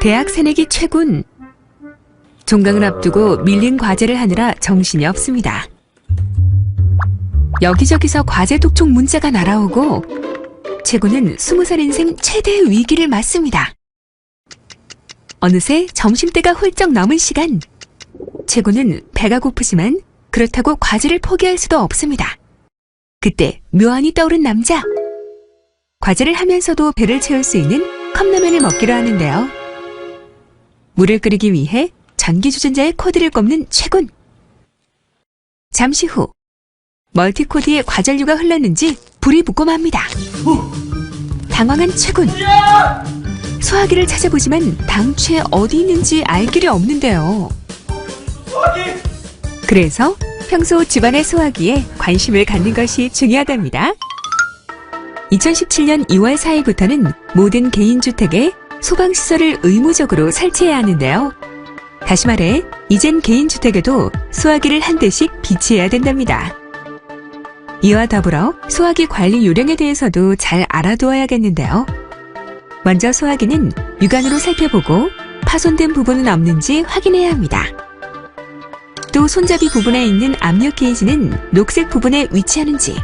대학 새내기 최군. 종강을 앞두고 밀린 과제를 하느라 정신이 없습니다. 여기저기서 과제 독촉 문자가 날아오고 최군은 20살 인생 최대의 위기를 맞습니다. 어느새 점심때가 훌쩍 넘은 시간. 최군은 배가 고프지만 그렇다고 과제를 포기할 수도 없습니다. 그때 묘안이 떠오른 남자. 과제를 하면서도 배를 채울 수 있는 컵라면을 먹기로 하는데요. 물을 끓이기 위해 전기주전자의 코드를 꼽는 최군. 잠시 후 멀티코드에 과전류가 흘렀는지 불이 붙고 맙니다. 당황한 최군. 소화기를 찾아보지만 당최 어디 있는지 알 길이 없는데요. 그래서 평소 집안의 소화기에 관심을 갖는 것이 중요하답니다. 2017년 2월 4일부터는 모든 개인주택에 소방시설을 의무적으로 설치해야 하는데요. 다시 말해, 이젠 개인주택에도 소화기를 한 대씩 비치해야 된답니다. 이와 더불어 소화기 관리 요령에 대해서도 잘 알아두어야겠는데요. 먼저 소화기는 육안으로 살펴보고 파손된 부분은 없는지 확인해야 합니다. 또 손잡이 부분에 있는 압력 게이지는 녹색 부분에 위치하는지,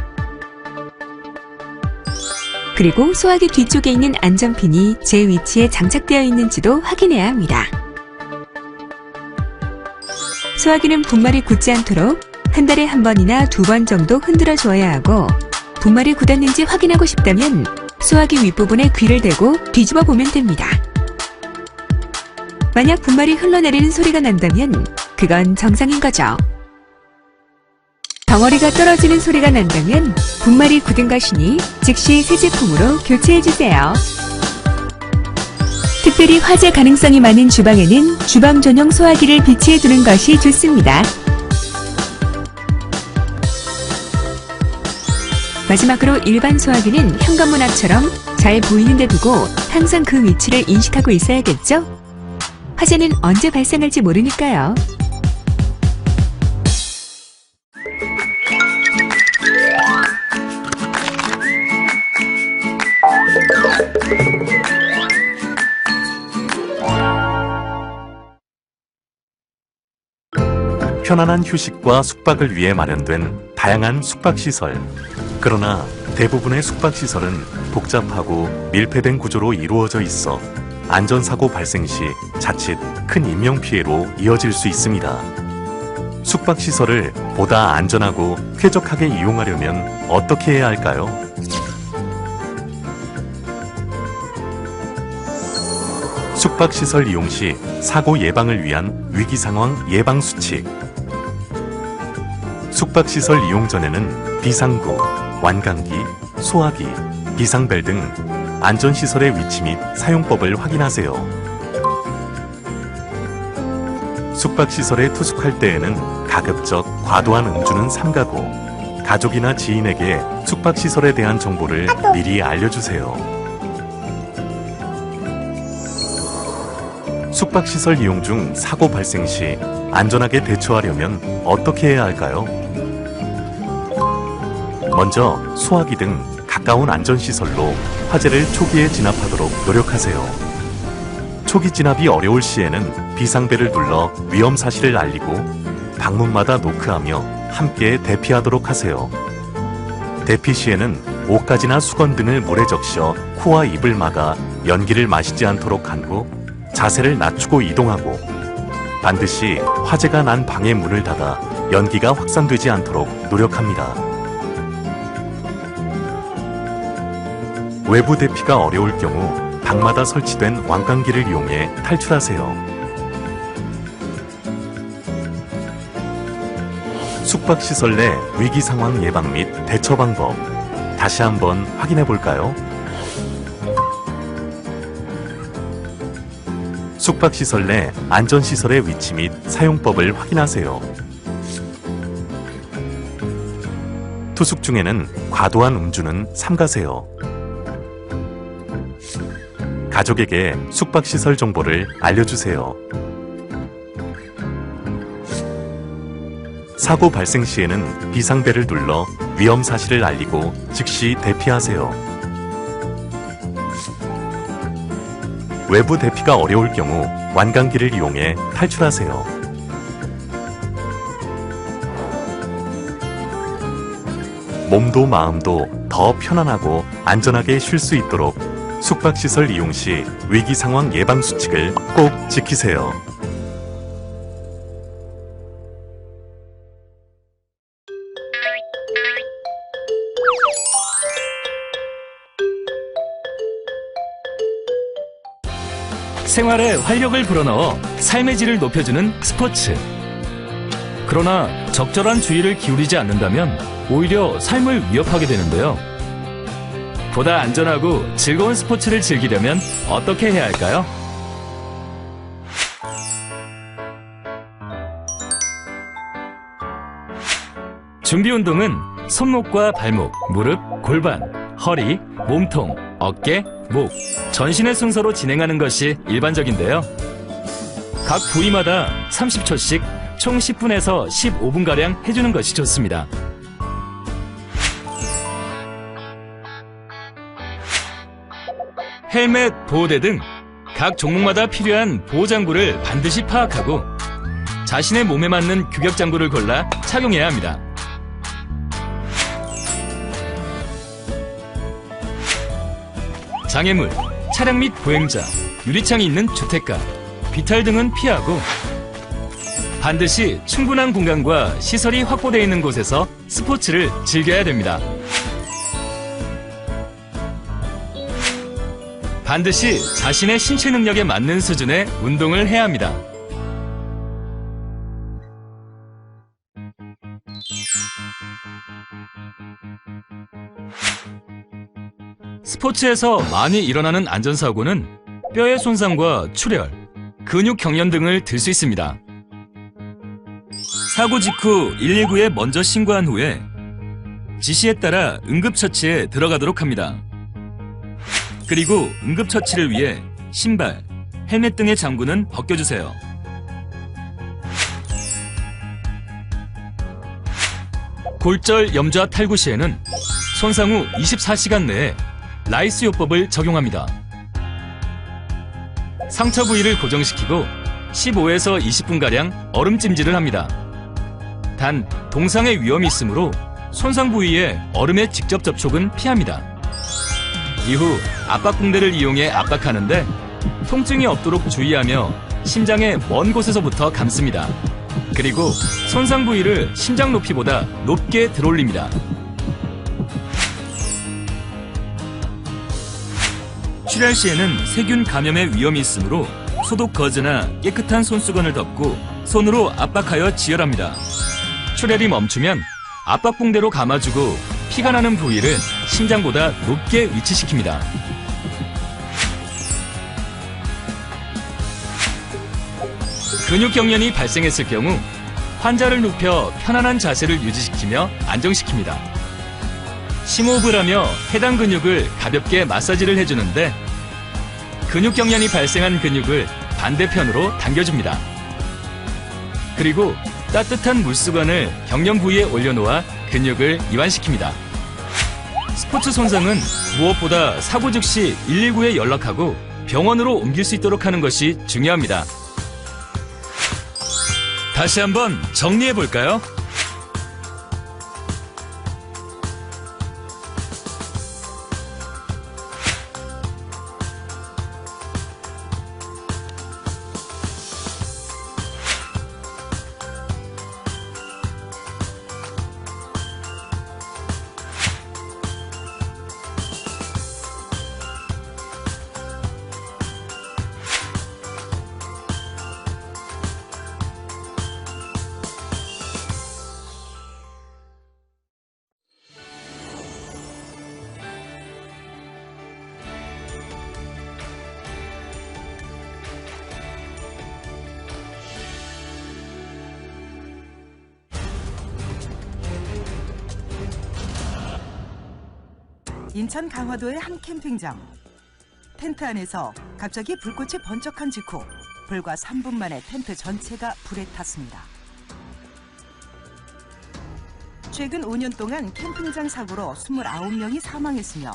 그리고 소화기 뒤쪽에 있는 안전핀이 제 위치에 장착되어 있는지도 확인해야 합니다. 소화기는 분말이 굳지 않도록 한 달에 한 번이나 2번 정도 흔들어 주어야 하고, 분말이 굳었는지 확인하고 싶다면 소화기 윗부분에 귀를 대고 뒤집어 보면 됩니다. 만약 분말이 흘러내리는 소리가 난다면 그건 정상인 거죠. 덩어리가 떨어지는 소리가 난다면 분말이 굳은 것이니 즉시 새 제품으로 교체해주세요. 특별히 화재 가능성이 많은 주방에는 주방 전용 소화기를 비치해 두는 것이 좋습니다. 마지막으로 일반 소화기는 현관문 앞처럼 잘 보이는 데 두고 항상 그 위치를 인식하고 있어야겠죠? 화재는 언제 발생할지 모르니까요. 편안한 휴식과 숙박을 위해 마련된 다양한 숙박시설. 그러나 대부분의 숙박시설은 복잡하고 밀폐된 구조로 이루어져 있어 안전사고 발생 시 자칫 큰 인명피해로 이어질 수 있습니다. 숙박시설을 보다 안전하고 쾌적하게 이용하려면 어떻게 해야 할까요? 숙박시설 이용 시 사고 예방을 위한 위기상황 예방수칙. 숙박시설 이용 전에는 비상구, 완강기, 소화기, 비상벨 등 안전시설의 위치 및 사용법을 확인하세요. 숙박시설에 투숙할 때에는 가급적 과도한 음주는 삼가고 가족이나 지인에게 숙박시설에 대한 정보를 미리 알려주세요. 숙박시설 이용 중 사고 발생 시 안전하게 대처하려면 어떻게 해야 할까요? 먼저 소화기 등 가까운 안전시설로 화재를 초기에 진압하도록 노력하세요. 초기 진압이 어려울 시에는 비상벨을 눌러 위험 사실을 알리고 방문마다 노크하며 함께 대피하도록 하세요. 대피 시에는 옷가지나 수건 등을 물에 적셔 코와 입을 막아 연기를 마시지 않도록 한 후 자세를 낮추고 이동하고, 반드시 화재가 난 방의 문을 닫아 연기가 확산되지 않도록 노력합니다. 외부 대피가 어려울 경우 방마다 설치된 완강기를 이용해 탈출하세요. 숙박시설 내 위기상황 예방 및 대처 방법, 다시 한번 확인해 볼까요? 숙박시설 내 안전시설의 위치 및 사용법을 확인하세요. 투숙 중에는 과도한 음주는 삼가세요. 가족에게 숙박시설 정보를 알려주세요. 사고 발생 시에는 비상벨을 눌러 위험 사실을 알리고 즉시 대피하세요. 외부 대피가 어려울 경우 완강기를 이용해 탈출하세요. 몸도 마음도 더 편안하고 안전하게 쉴 수 있도록 숙박시설 이용 시 위기 상황 예방 수칙을 꼭 지키세요. 생활에 활력을 불어넣어 삶의 질을 높여주는 스포츠. 그러나 적절한 주의를 기울이지 않는다면 오히려 삶을 위협하게 되는데요. 보다 안전하고 즐거운 스포츠를 즐기려면 어떻게 해야 할까요? 준비 운동은 손목과 발목, 무릎, 골반, 허리, 몸통, 어깨, 목, 전신의 순서로 진행하는 것이 일반적인데요. 각 부위마다 30초씩 총 10분에서 15분가량 해주는 것이 좋습니다. 헬멧, 보호대 등 각 종목마다 필요한 보호장구를 반드시 파악하고 자신의 몸에 맞는 규격장구를 골라 착용해야 합니다. 장애물, 차량 및 보행자, 유리창이 있는 주택가, 비탈 등은 피하고 반드시 충분한 공간과 시설이 확보되어 있는 곳에서 스포츠를 즐겨야 됩니다. 반드시 자신의 신체 능력에 맞는 수준의 운동을 해야 합니다. 스포츠에서 많이 일어나는 안전사고는 뼈의 손상과 출혈, 근육 경련 등을 들 수 있습니다. 사고 직후 119에 먼저 신고한 후에 지시에 따라 응급처치에 들어가도록 합니다. 그리고 응급처치를 위해 신발, 헬멧 등의 장구는 벗겨주세요. 골절 염좌 탈구 시에는 손상 후 24시간 내에 라이스 요법을 적용합니다. 상처 부위를 고정시키고 15에서 20분가량 얼음찜질을 합니다. 단 동상의 위험이 있으므로 손상 부위에 얼음의 직접 접촉은 피합니다. 이후 압박붕대를 이용해 압박하는데 통증이 없도록 주의하며 심장의 먼 곳에서부터 감습니다. 그리고 손상 부위를 심장 높이보다 높게 들어올립니다. 출혈 시에는 세균 감염의 위험이 있으므로 소독 거즈나 깨끗한 손수건을 덮고 손으로 압박하여 지혈합니다. 출혈이 멈추면 압박붕대로 감아주고 피가 나는 부위를 심장보다 높게 위치시킵니다. 근육 경련이 발생했을 경우 환자를 눕혀 편안한 자세를 유지시키며 안정시킵니다. 심호흡을 하며 해당 근육을 가볍게 마사지를 해주는데 근육 경련이 발생한 근육을 반대편으로 당겨줍니다. 그리고 따뜻한 물수건을 경련 부위에 올려놓아 근육을 이완시킵니다. 스포츠 손상은 무엇보다 사고 즉시 119에 연락하고 병원으로 옮길 수 있도록 하는 것이 중요합니다. 다시 한번 정리해볼까요? 인천 강화도의 한 캠핑장. 텐트 안에서 갑자기 불꽃이 번쩍한 직후 불과 3분 만에 텐트 전체가 불에 탔습니다. 최근 5년 동안 캠핑장 사고로 29명이 사망했으며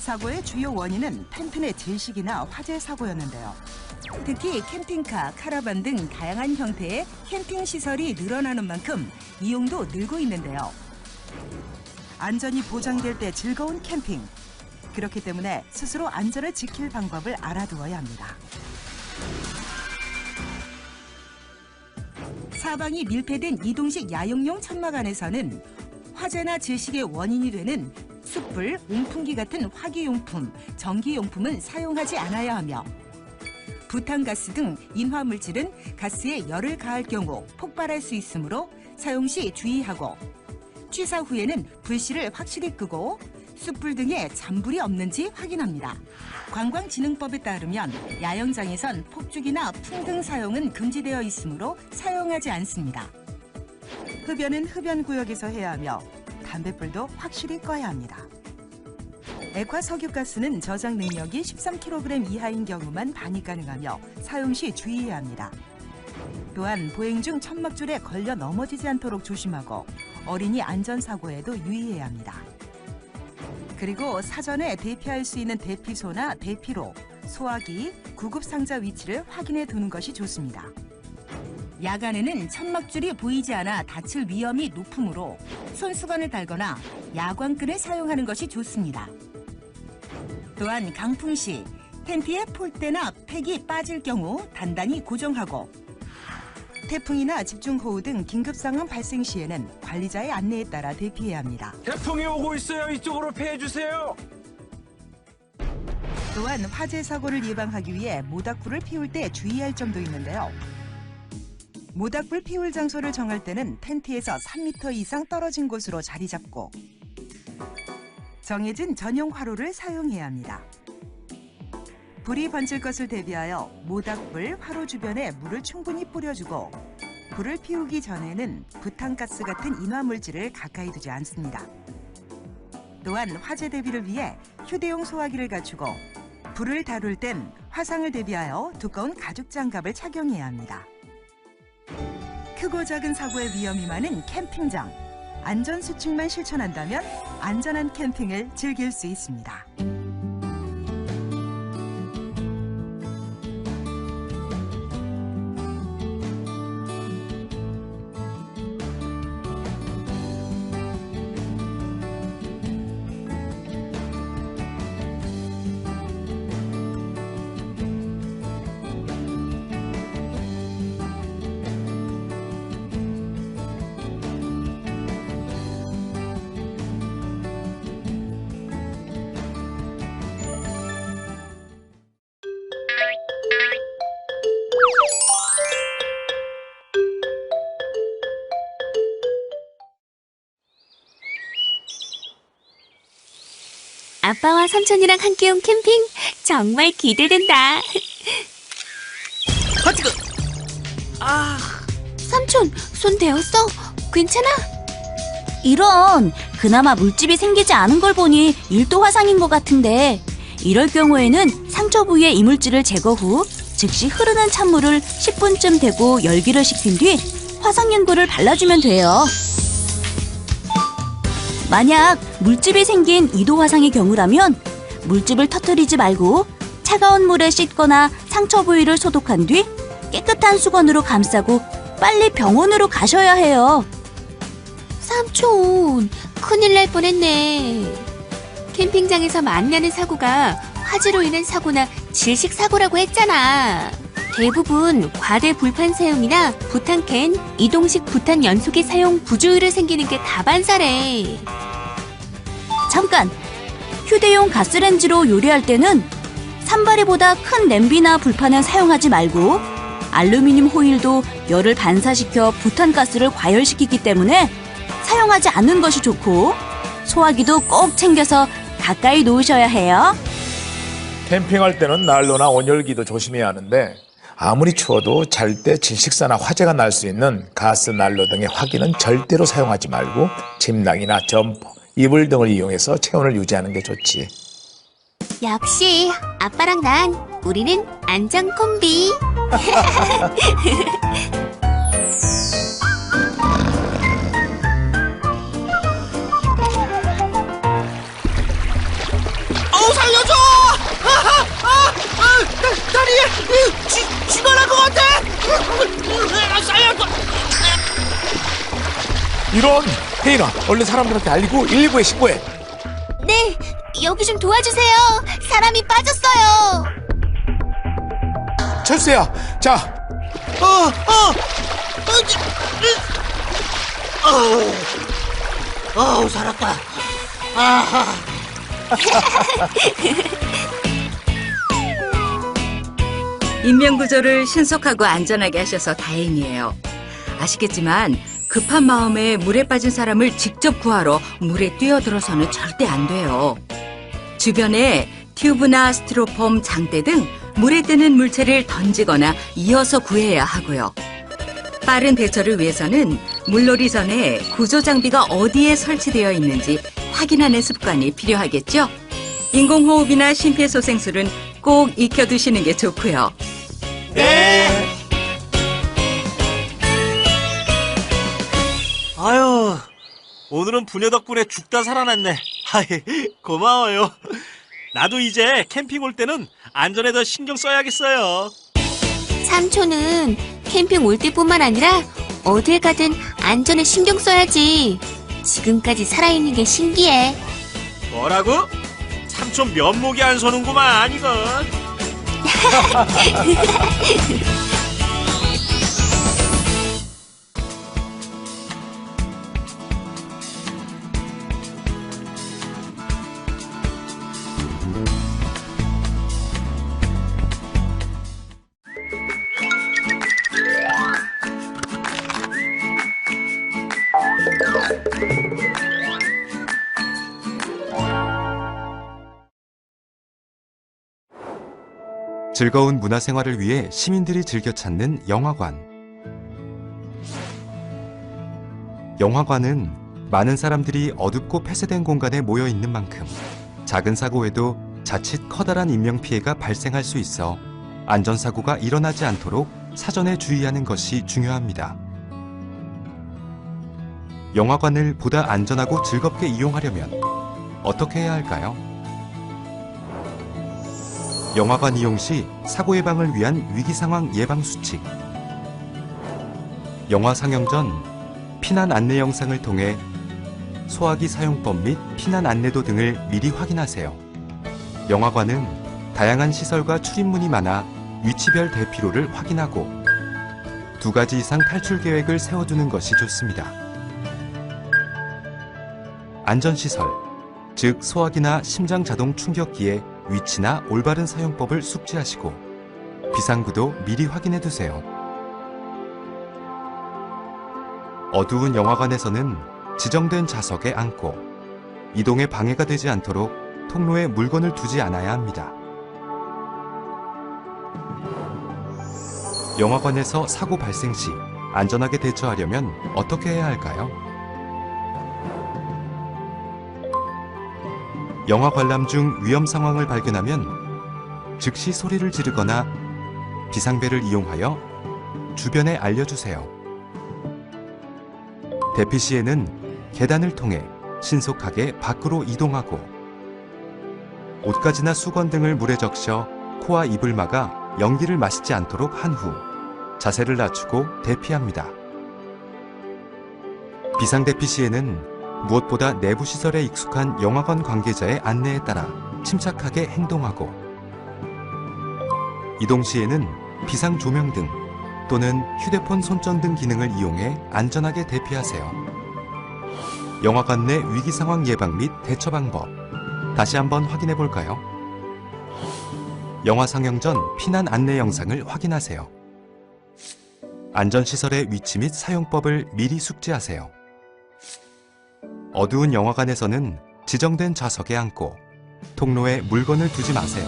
사고의 주요 원인은 텐트 내 질식이나 화재 사고였는데요. 특히 캠핑카, 카라반 등 다양한 형태의 캠핑 시설이 늘어나는 만큼 이용도 늘고 있는데요. 안전이 보장될 때 즐거운 캠핑. 그렇기 때문에 스스로 안전을 지킬 방법을 알아두어야 합니다. 사방이 밀폐된 이동식 야영용 천막 안에서는 화재나 질식의 원인이 되는 숯불, 온풍기 같은 화기용품, 전기용품은 사용하지 않아야 하며 부탄가스 등 인화물질은 가스에 열을 가할 경우 폭발할 수 있으므로 사용 시 주의하고 취사 후에는 불씨를 확실히 끄고 숯불 등에 잔불이 없는지 확인합니다. 관광진흥법에 따르면 야영장에선 폭죽이나 풍 등 사용은 금지되어 있으므로 사용하지 않습니다. 흡연은 흡연구역에서 해야 하며 담뱃불도 확실히 꺼야 합니다. 액화 석유가스는 저장 능력이 13kg 이하인 경우만 반입 가능하며 사용 시 주의해야 합니다. 또한 보행 중 천막줄에 걸려 넘어지지 않도록 조심하고 어린이 안전사고에도 유의해야 합니다. 그리고 사전에 대피할 수 있는 대피소나 대피로, 소화기, 구급상자 위치를 확인해 두는 것이 좋습니다. 야간에는 천막줄이 보이지 않아 다칠 위험이 높으므로 손수건을 달거나 야광끈을 사용하는 것이 좋습니다. 또한 강풍 시 텐트의 폴대나 팩이 빠질 경우 단단히 고정하고 태풍이나 집중호우 등 긴급상황 발생 시에는 관리자의 안내에 따라 대피해야 합니다. 태풍이 오고 있어요. 이쪽으로 피해 주세요. 또한 화재 사고를 예방하기 위해 모닥불을 피울 때 주의할 점도 있는데요. 모닥불 피울 장소를 정할 때는 텐트에서 3m 이상 떨어진 곳으로 자리 잡고 정해진 전용 화로를 사용해야 합니다. 불이 번질 것을 대비하여 모닥불 화로 주변에 물을 충분히 뿌려주고 불을 피우기 전에는 부탄가스 같은 인화물질을 가까이 두지 않습니다. 또한 화재 대비를 위해 휴대용 소화기를 갖추고 불을 다룰 땐 화상을 대비하여 두꺼운 가죽 장갑을 착용해야 합니다. 크고 작은 사고의 위험이 많은 캠핑장. 안전수칙만 실천한다면 안전한 캠핑을 즐길 수 있습니다. 아빠와 삼촌이랑 함께 온 캠핑 정말 기대된다. 삼촌, 손 데웠어? 괜찮아? 이런, 그나마 물집이 생기지 않은 걸 보니 1도 화상인 것 같은데 이럴 경우에는 상처 부위의 이물질을 제거 후 즉시 흐르는 찬물을 10분쯤 대고 열기를 식힌 뒤 화상 연고를 발라주면 돼요. 만약 물집이 생긴 2도 화상의 경우라면 물집을 터뜨리지 말고 차가운 물에 씻거나 상처 부위를 소독한 뒤 깨끗한 수건으로 감싸고 빨리 병원으로 가셔야 해요. 삼촌, 큰일 날 뻔했네. 캠핑장에서 만나는 사고가 화재로 인한 사고나 질식 사고라고 했잖아. 대부분 과대 불판 사용이나 부탄캔, 이동식 부탄 연소기 사용 부조율을 생기는 게 다반사래. 잠깐! 휴대용 가스레인지로 요리할 때는 산발이보다 큰 냄비나 불판은 사용하지 말고 알루미늄 호일도 열을 반사시켜 부탄가스를 과열시키기 때문에 사용하지 않는 것이 좋고 소화기도 꼭 챙겨서 가까이 놓으셔야 해요. 캠핑할 때는 난로나 온열기도 조심해야 하는데 아무리 추워도 잘 때 질식사나 화재가 날 수 있는 가스 난로 등의 화기는 절대로 사용하지 말고 침낭이나 점퍼, 이불 등을 이용해서 체온을 유지하는 게 좋지. 역시 아빠랑 난 우리는 안전 콤비. 신고할 것 같아! 이런! 혜인아, 얼른 사람들한테 알리고 119에 신고해. 네, 여기 좀 도와주세요. 사람이 빠졌어요. 철수야, 자, 살았다. 인명구조를 신속하고 안전하게 하셔서 다행이에요. 아시겠지만 급한 마음에 물에 빠진 사람을 직접 구하러 물에 뛰어들어서는 절대 안 돼요. 주변에 튜브나 스티로폼, 장대 등 물에 뜨는 물체를 던지거나 이어서 구해야 하고요. 빠른 대처를 위해서는 물놀이 전에 구조 장비가 어디에 설치되어 있는지 확인하는 습관이 필요하겠죠? 인공호흡이나 심폐소생술은 꼭 익혀두시는 게 좋고요. 네. 아유, 오늘은 부녀 덕분에 죽다 살아났네. 아이, 고마워요. 나도 이제 캠핑 올 때는 안전에 더 신경 써야겠어요. 삼촌은 캠핑 올 때뿐만 아니라 어딜 가든 안전에 신경 써야지. 지금까지 살아있는 게 신기해. 뭐라고? 삼촌 면목이 안 서는구만, 이건. 즐거운 문화생활을 위해 시민들이 즐겨 찾는 영화관. 영화관은 많은 사람들이 어둡고 폐쇄된 공간에 모여 있는 만큼 작은 사고에도 자칫 커다란 인명피해가 발생할 수 있어 안전사고가 일어나지 않도록 사전에 주의하는 것이 중요합니다. 영화관을 보다 안전하고 즐겁게 이용하려면 어떻게 해야 할까요? 영화관 이용 시 사고 예방을 위한 위기상황 예방 수칙. 영화 상영 전 피난 안내 영상을 통해 소화기 사용법 및 피난 안내도 등을 미리 확인하세요. 영화관은 다양한 시설과 출입문이 많아 위치별 대피로를 확인하고 2가지 이상 탈출 계획을 세워두는 것이 좋습니다. 안전시설, 즉 소화기나 심장 자동 충격기의 위치나 올바른 사용법을 숙지하시고 비상구도 미리 확인해두세요. 어두운 영화관에서는 지정된 좌석에 앉고 이동에 방해가 되지 않도록 통로에 물건을 두지 않아야 합니다. 영화관에서 사고 발생 시 안전하게 대처하려면 어떻게 해야 할까요? 영화 관람 중 위험 상황을 발견하면 즉시 소리를 지르거나 비상벨을 이용하여 주변에 알려주세요. 대피 시에는 계단을 통해 신속하게 밖으로 이동하고 옷가지나 수건 등을 물에 적셔 코와 입을 막아 연기를 마시지 않도록 한 후 자세를 낮추고 대피합니다. 비상대피 시에는 무엇보다 내부 시설에 익숙한 영화관 관계자의 안내에 따라 침착하게 행동하고 이동 시에는 비상 조명 등 또는 휴대폰 손전 등 기능을 이용해 안전하게 대피하세요. 영화관 내 위기 상황 예방 및 대처 방법 다시 한번 확인해 볼까요? 영화 상영 전 피난 안내 영상을 확인하세요. 안전시설의 위치 및 사용법을 미리 숙지하세요. 어두운 영화관에서는 지정된 좌석에 앉고 통로에 물건을 두지 마세요.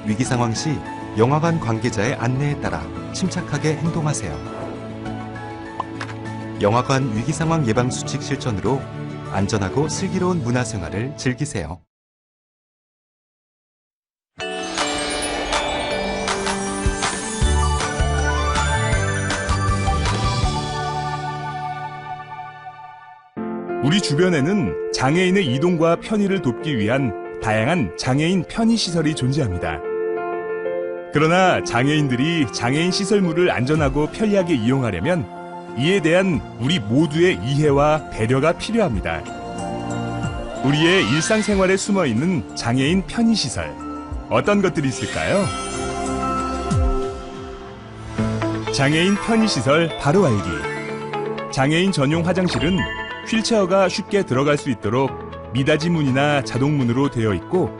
위기 상황 시 영화관 관계자의 안내에 따라 침착하게 행동하세요. 영화관 위기 상황 예방 수칙 실천으로 안전하고 슬기로운 문화생활을 즐기세요. 우리 주변에는 장애인의 이동과 편의를 돕기 위한 다양한 장애인 편의시설이 존재합니다. 그러나 장애인들이 장애인 시설물을 안전하고 편리하게 이용하려면 이에 대한 우리 모두의 이해와 배려가 필요합니다. 우리의 일상생활에 숨어있는 장애인 편의시설, 어떤 것들이 있을까요? 장애인 편의시설 바로 알기. 장애인 전용 화장실은 휠체어가 쉽게 들어갈 수 있도록 미닫이 문이나 자동문으로 되어 있고,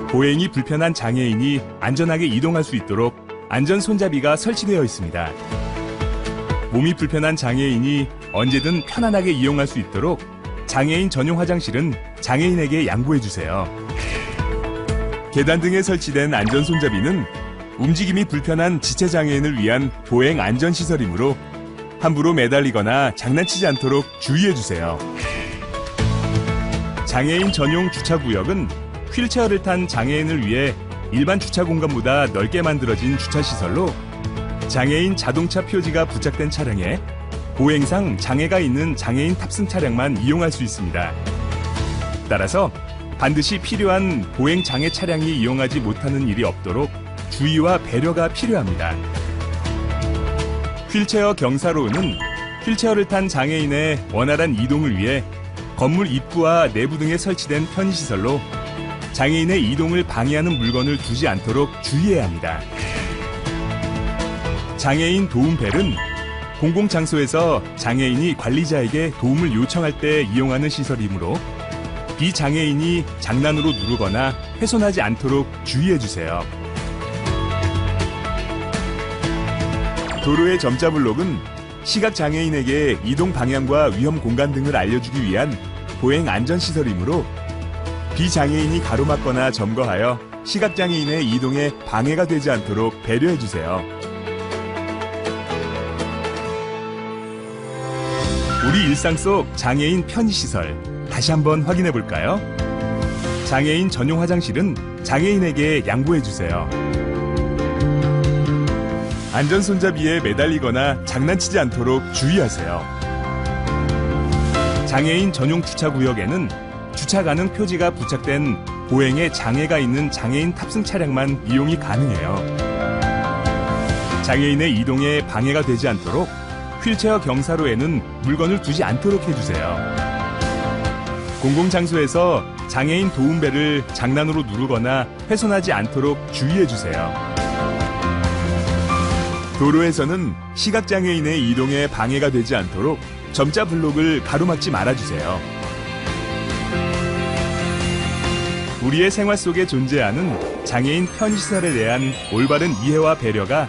보행이 불편한 장애인이 안전하게 이동할 수 있도록 안전 손잡이가 설치되어 있습니다. 몸이 불편한 장애인이 언제든 편안하게 이용할 수 있도록 장애인 전용 화장실은 장애인에게 양보해 주세요. 계단 등에 설치된 안전 손잡이는 움직임이 불편한 지체장애인을 위한 보행 안전시설이므로 함부로 매달리거나 장난치지 않도록 주의해 주세요. 장애인 전용 주차구역은 휠체어를 탄 장애인을 위해 일반 주차 공간보다 넓게 만들어진 주차시설로 장애인 자동차 표지가 부착된 차량에 보행상 장애가 있는 장애인 탑승 차량만 이용할 수 있습니다. 따라서 반드시 필요한 보행 장애 차량이 이용하지 못하는 일이 없도록 주의와 배려가 필요합니다. 휠체어 경사로는 휠체어를 탄 장애인의 원활한 이동을 위해 건물 입구와 내부 등에 설치된 편의시설로 장애인의 이동을 방해하는 물건을 두지 않도록 주의해야 합니다. 장애인 도움벨은 공공장소에서 장애인이 관리자에게 도움을 요청할 때 이용하는 시설이므로 비장애인이 장난으로 누르거나 훼손하지 않도록 주의해 주세요. 도로의 점자 블록은 시각장애인에게 이동 방향과 위험 공간 등을 알려주기 위한 보행 안전시설이므로 비장애인이 가로막거나 점거하여 시각장애인의 이동에 방해가 되지 않도록 배려해 주세요. 우리 일상 속 장애인 편의시설 다시 한번 확인해 볼까요? 장애인 전용 화장실은 장애인에게 양보해 주세요. 안전 손잡이에 매달리거나 장난치지 않도록 주의하세요. 장애인 전용 주차구역에는 주차 가능 표지가 부착된 보행에 장애가 있는 장애인 탑승 차량만 이용이 가능해요. 장애인의 이동에 방해가 되지 않도록 휠체어 경사로에는 물건을 두지 않도록 해주세요. 공공장소에서 장애인 도움벨을 장난으로 누르거나 훼손하지 않도록 주의해주세요. 도로에서는 시각장애인의 이동에 방해가 되지 않도록 점자 블록을 가로막지 말아주세요. 우리의 생활 속에 존재하는 장애인 편의시설에 대한 올바른 이해와 배려가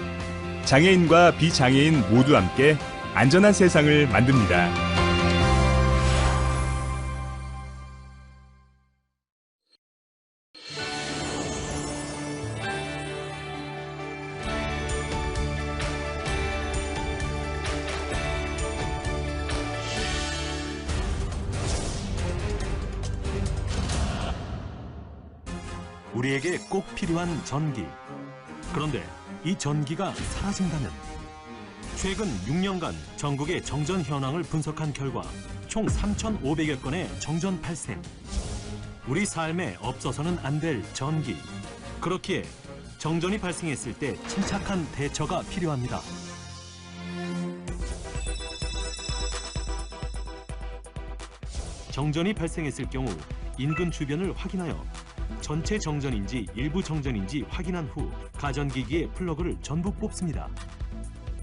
장애인과 비장애인 모두 함께 안전한 세상을 만듭니다. 우리에게 꼭 필요한 전기. 그런데 이 전기가 사라진다면? 최근 6년간 전국의 정전 현황을 분석한 결과 총 3,500여 건의 정전 발생. 우리 삶에 없어서는 안 될 전기. 그렇기에 정전이 발생했을 때 침착한 대처가 필요합니다. 정전이 발생했을 경우 인근 주변을 확인하여 전체 정전인지 일부 정전인지 확인한 후 가전기기의 플러그를 전부 뽑습니다.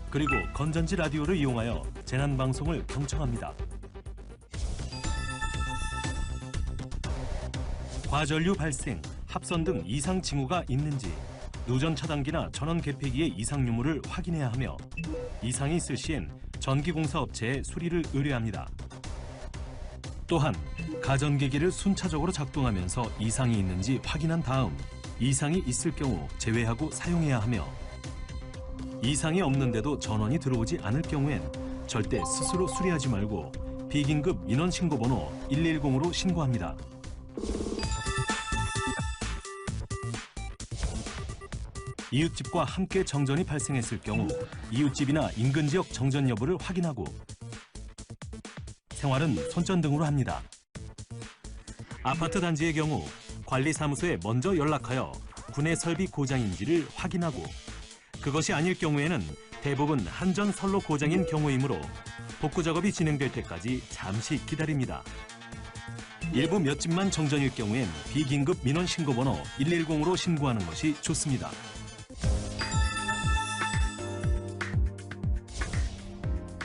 그리고 건전지 라디오를 이용하여 재난방송을 경청합니다. 과전류 발생, 합선 등 이상 징후가 있는지 누전 차단기나 전원 개폐기의 이상 유무를 확인해야 하며 이상이 있을 시엔 전기공사업체에 수리를 의뢰합니다. 또한 가전기기를 순차적으로 작동하면서 이상이 있는지 확인한 다음 이상이 있을 경우 제외하고 사용해야 하며 이상이 없는데도 전원이 들어오지 않을 경우엔 절대 스스로 수리하지 말고 비긴급 민원신고번호 110으로 신고합니다. 이웃집과 함께 정전이 발생했을 경우 이웃집이나 인근 지역 정전 여부를 확인하고 생활은 손전등으로 합니다. 아파트 단지의 경우 관리사무소에 먼저 연락하여 분해 설비 고장인지를 확인하고 그것이 아닐 경우에는 대부분 한전 선로 고장인 경우이므로 복구 작업이 진행될 때까지 잠시 기다립니다. 일부 몇 집만 정전일 경우엔 비긴급 민원 신고번호 110으로 신고하는 것이 좋습니다.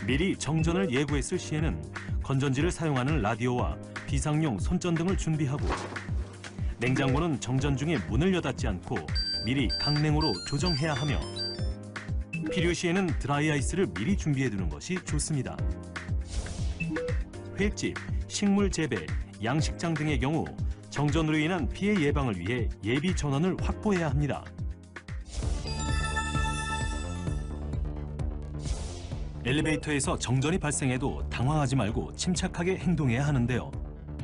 미리 정전을 예고했을 시에는 건전지를 사용하는 라디오와 비상용 손전 등을 준비하고 냉장고는 정전 중에 문을 여닫지 않고 미리 강냉으로 조정해야 하며 필요시에는 드라이아이스를 미리 준비해두는 것이 좋습니다. 횟집, 식물 재배, 양식장 등의 경우 정전으로 인한 피해 예방을 위해 예비 전원을 확보해야 합니다. 엘리베이터에서 정전이 발생해도 당황하지 말고 침착하게 행동해야 하는데요.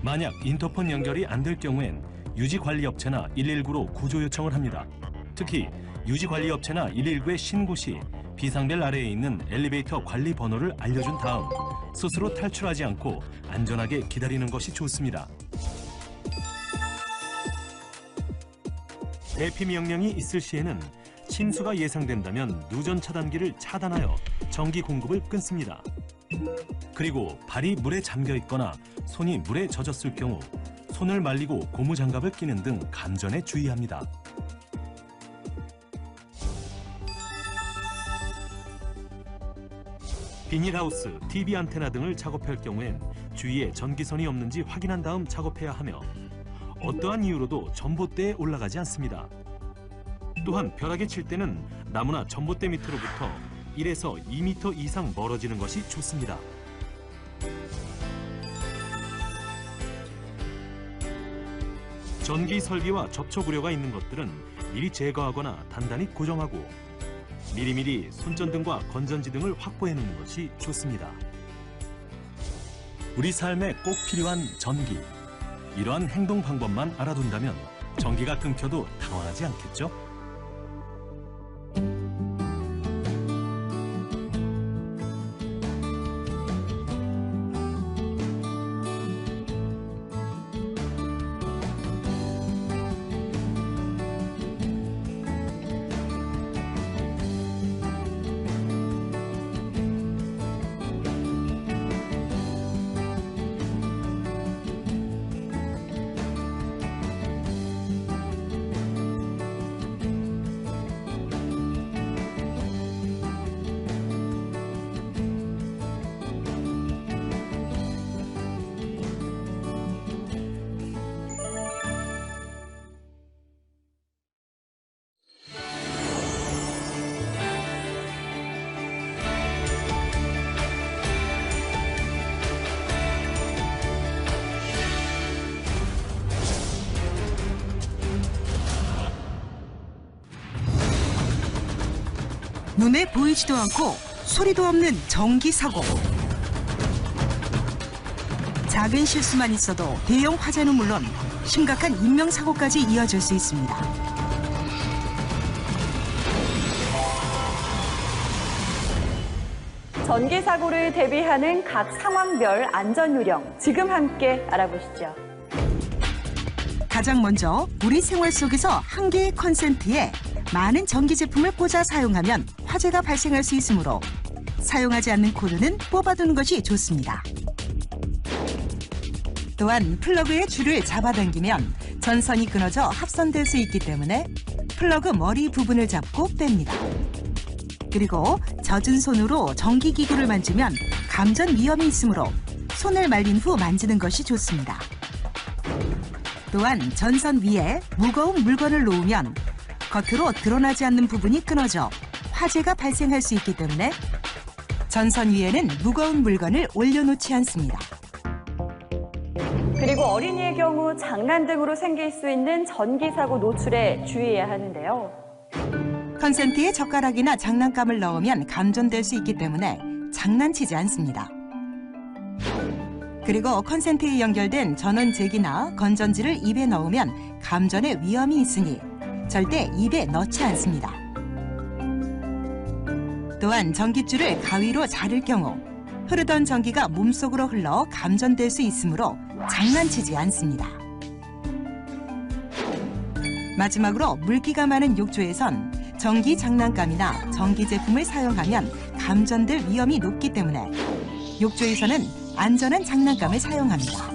만약 인터폰 연결이 안 될 경우엔 유지관리업체나 119로 구조 요청을 합니다. 특히 유지관리업체나 119에 신고 시 비상벨 아래에 있는 엘리베이터 관리 번호를 알려준 다음 스스로 탈출하지 않고 안전하게 기다리는 것이 좋습니다. 대피 명령이 있을 시에는 침수가 예상된다면 누전 차단기를 차단하여 전기 공급을 끊습니다. 그리고 발이 물에 잠겨 있거나 손이 물에 젖었을 경우 손을 말리고 고무장갑을 끼는 등 감전에 주의합니다. 비닐하우스, TV 안테나 등을 작업할 경우엔 주위에 전기선이 없는지 확인한 다음 작업해야 하며 어떠한 이유로도 전봇대에 올라가지 않습니다. 또한 벼락에 칠 때는 나무나 전봇대 밑으로부터 1에서 2m 이상 멀어지는 것이 좋습니다. 전기 설비와 접촉 우려가 있는 것들은 미리 제거하거나 단단히 고정하고 미리미리 손전등과 건전지 등을 확보해 놓는 것이 좋습니다. 우리 삶에 꼭 필요한 전기. 이러한 행동 방법만 알아둔다면 전기가 끊겨도 당황하지 않겠죠? 눈에 보이지도 않고 소리도 없는 전기 사고. 작은 실수만 있어도 대형 화재는 물론 심각한 인명사고까지 이어질 수 있습니다. 전기 사고를 대비하는 각 상황별 안전 요령 지금 함께 알아보시죠. 가장 먼저 우리 생활 속에서 한 개의 컨센트에 많은 전기 제품을 꽂아 사용하면 화재가 발생할 수 있으므로 사용하지 않는 코드는 뽑아두는 것이 좋습니다. 또한 플러그의 줄을 잡아당기면 전선이 끊어져 합선될 수 있기 때문에 플러그 머리 부분을 잡고 뺍니다. 그리고 젖은 손으로 전기기구를 만지면 감전 위험이 있으므로 손을 말린 후 만지는 것이 좋습니다. 또한 전선 위에 무거운 물건을 놓으면 겉으로 드러나지 않는 부분이 끊어져 화재가 발생할 수 있기 때문에 전선 위에는 무거운 물건을 올려놓지 않습니다. 그리고 어린이의 경우 장난 등으로 생길 수 있는 전기 사고 노출에 주의해야 하는데요. 컨센트에 젓가락이나 장난감을 넣으면 감전될 수 있기 때문에 장난치지 않습니다. 그리고 컨센트에 연결된 전원제기나 건전지를 입에 넣으면 감전의 위험이 있으니 절대 입에 넣지 않습니다. 또한 전깃줄을 가위로 자를 경우 흐르던 전기가 몸속으로 흘러 감전될 수 있으므로 장난치지 않습니다. 마지막으로 물기가 많은 욕조에선 전기 장난감이나 전기 제품을 사용하면 감전될 위험이 높기 때문에 욕조에서는 안전한 장난감을 사용합니다.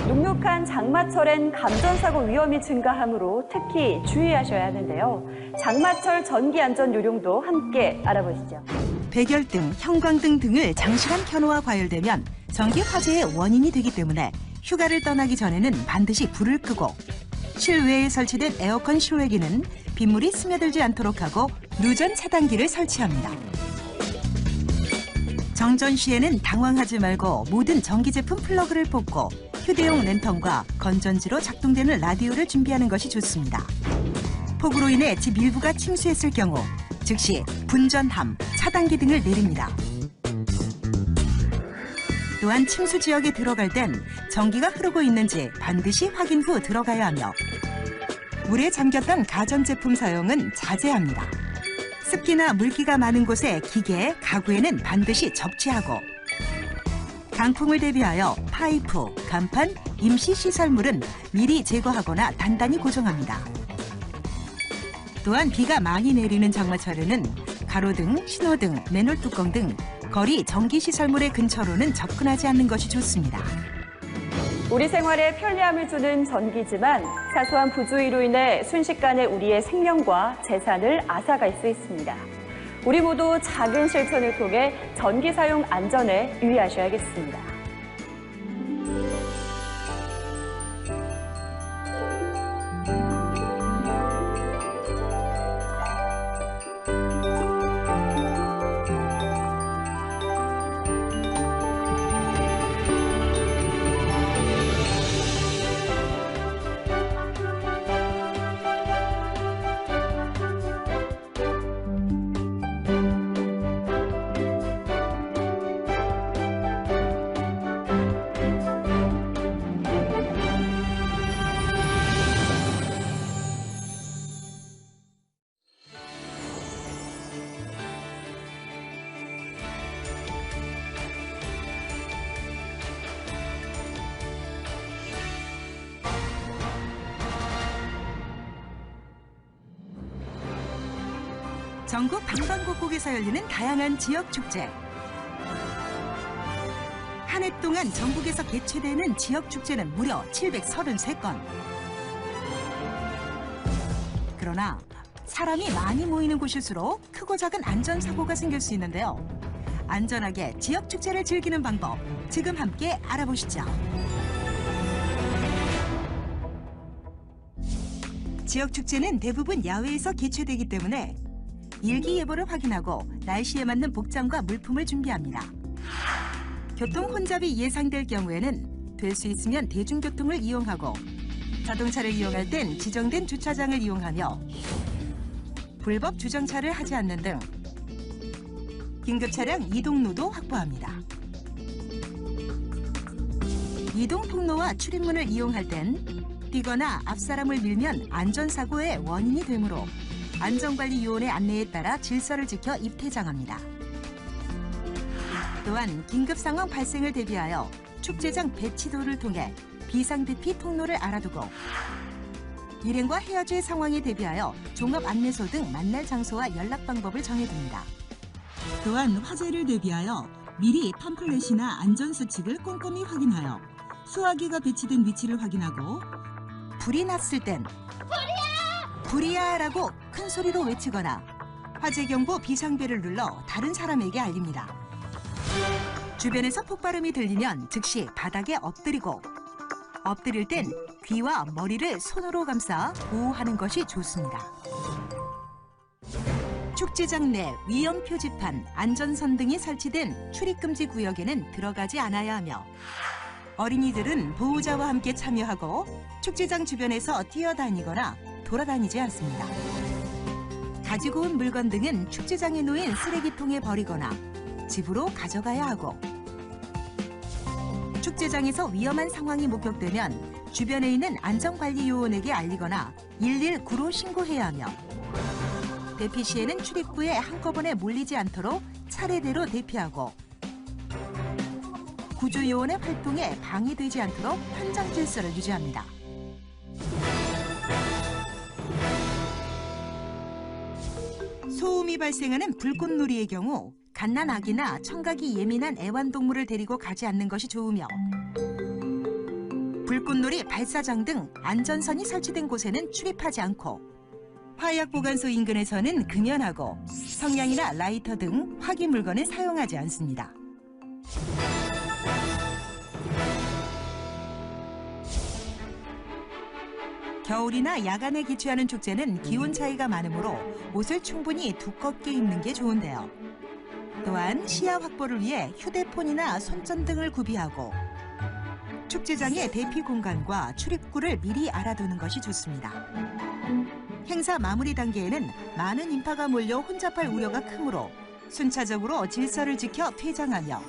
눅눅한 장마철엔 감전사고 위험이 증가하므로 특히 주의하셔야 하는데요. 장마철 전기 안전 요령도 함께 알아보시죠. 백열등, 형광등 등을 장시간 켜놓아 과열되면 전기 화재의 원인이 되기 때문에 휴가를 떠나기 전에는 반드시 불을 끄고 실외에 설치된 에어컨 실외기는 빗물이 스며들지 않도록 하고 누전 차단기를 설치합니다. 정전 시에는 당황하지 말고 모든 전기 제품 플러그를 뽑고 휴대용 랜턴과 건전지로 작동되는 라디오를 준비하는 것이 좋습니다. 폭우로 인해 집 일부가 침수했을 경우 즉시 분전함, 차단기 등을 내립니다. 또한 침수 지역에 들어갈 땐 전기가 흐르고 있는지 반드시 확인 후 들어가야 하며 물에 잠겼던 가전제품 사용은 자제합니다. 습기나 물기가 많은 곳에 기계, 가구에는 반드시 접지하고 강풍을 대비하여 파이프, 간판, 임시 시설물은 미리 제거하거나 단단히 고정합니다. 또한 비가 많이 내리는 장마철에는 가로등, 신호등, 맨홀 뚜껑 등 거리 전기 시설물의 근처로는 접근하지 않는 것이 좋습니다. 우리 생활에 편리함을 주는 전기지만 사소한 부주의로 인해 순식간에 우리의 생명과 재산을 앗아갈 수 있습니다. 우리 모두 작은 실천을 통해 전기 사용 안전에 유의하셔야겠습니다. 전국 방방곡곡에서 열리는 다양한 지역 축제. 한 해 동안 전국에서 개최되는 지역 축제는 무려 733건. 그러나 사람이 많이 모이는 곳일수록 크고 작은 안전사고가 생길 수 있는데요. 안전하게 지역 축제를 즐기는 방법, 지금 함께 알아보시죠. 지역 축제는 대부분 야외에서 개최되기 때문에 일기예보를 확인하고 날씨에 맞는 복장과 물품을 준비합니다. 교통 혼잡이 예상될 경우에는 될 수 있으면 대중교통을 이용하고 자동차를 이용할 땐 지정된 주차장을 이용하며 불법 주정차를 하지 않는 등 긴급 차량 이동로도 확보합니다. 이동 통로와 출입문을 이용할 땐 뛰거나 앞사람을 밀면 안전사고의 원인이 되므로 안전관리요원의 안내에 따라 질서를 지켜 입퇴장합니다. 또한 긴급 상황 발생을 대비하여 축제장 배치도를 통해 비상대피 통로를 알아두고 일행과 헤어질 상황에 대비하여 종합 안내소 등 만날 장소와 연락 방법을 정해둡니다. 또한 화재를 대비하여 미리 팜플렛이나 안전수칙을 꼼꼼히 확인하여 소화기가 배치된 위치를 확인하고 불이 났을 땐 불이야! 라고 큰 소리로 외치거나 화재경보 비상벨을 눌러 다른 사람에게 알립니다. 주변에서 폭발음이 들리면 즉시 바닥에 엎드리고 엎드릴 땐 귀와 머리를 손으로 감싸 보호하는 것이 좋습니다. 축제장 내 위험 표지판, 안전선 등이 설치된 출입금지 구역에는 들어가지 않아야 하며 어린이들은 보호자와 함께 참여하고 축제장 주변에서 뛰어다니거나 돌아다니지 않습니다. 가지고 온 물건 등은 축제장에 놓인 쓰레기통에 버리거나 집으로 가져가야 하고 축제장에서 위험한 상황이 목격되면 주변에 있는 안전관리요원에게 알리거나 119로 신고해야 하며 대피 시에는 출입구에 한꺼번에 몰리지 않도록 차례대로 대피하고 구조요원의 활동에 방해되지 않도록 현장 질서를 유지합니다. 소음이 발생하는 불꽃놀이의 경우 갓난아기나 청각이 예민한 애완동물을 데리고 가지 않는 것이 좋으며 불꽃놀이 발사장 등 안전선이 설치된 곳에는 출입하지 않고 화약보관소 인근에서는 금연하고 성냥이나 라이터 등 화기 물건을 사용하지 않습니다. 겨울이나 야간에 개최하는 축제는 기온 차이가 많으므로 옷을 충분히 두껍게 입는 게 좋은데요. 또한 시야 확보를 위해 휴대폰이나 손전등을 구비하고 축제장의 대피 공간과 출입구를 미리 알아두는 것이 좋습니다. 행사 마무리 단계에는 많은 인파가 몰려 혼잡할 우려가 크므로 순차적으로 질서를 지켜 퇴장하며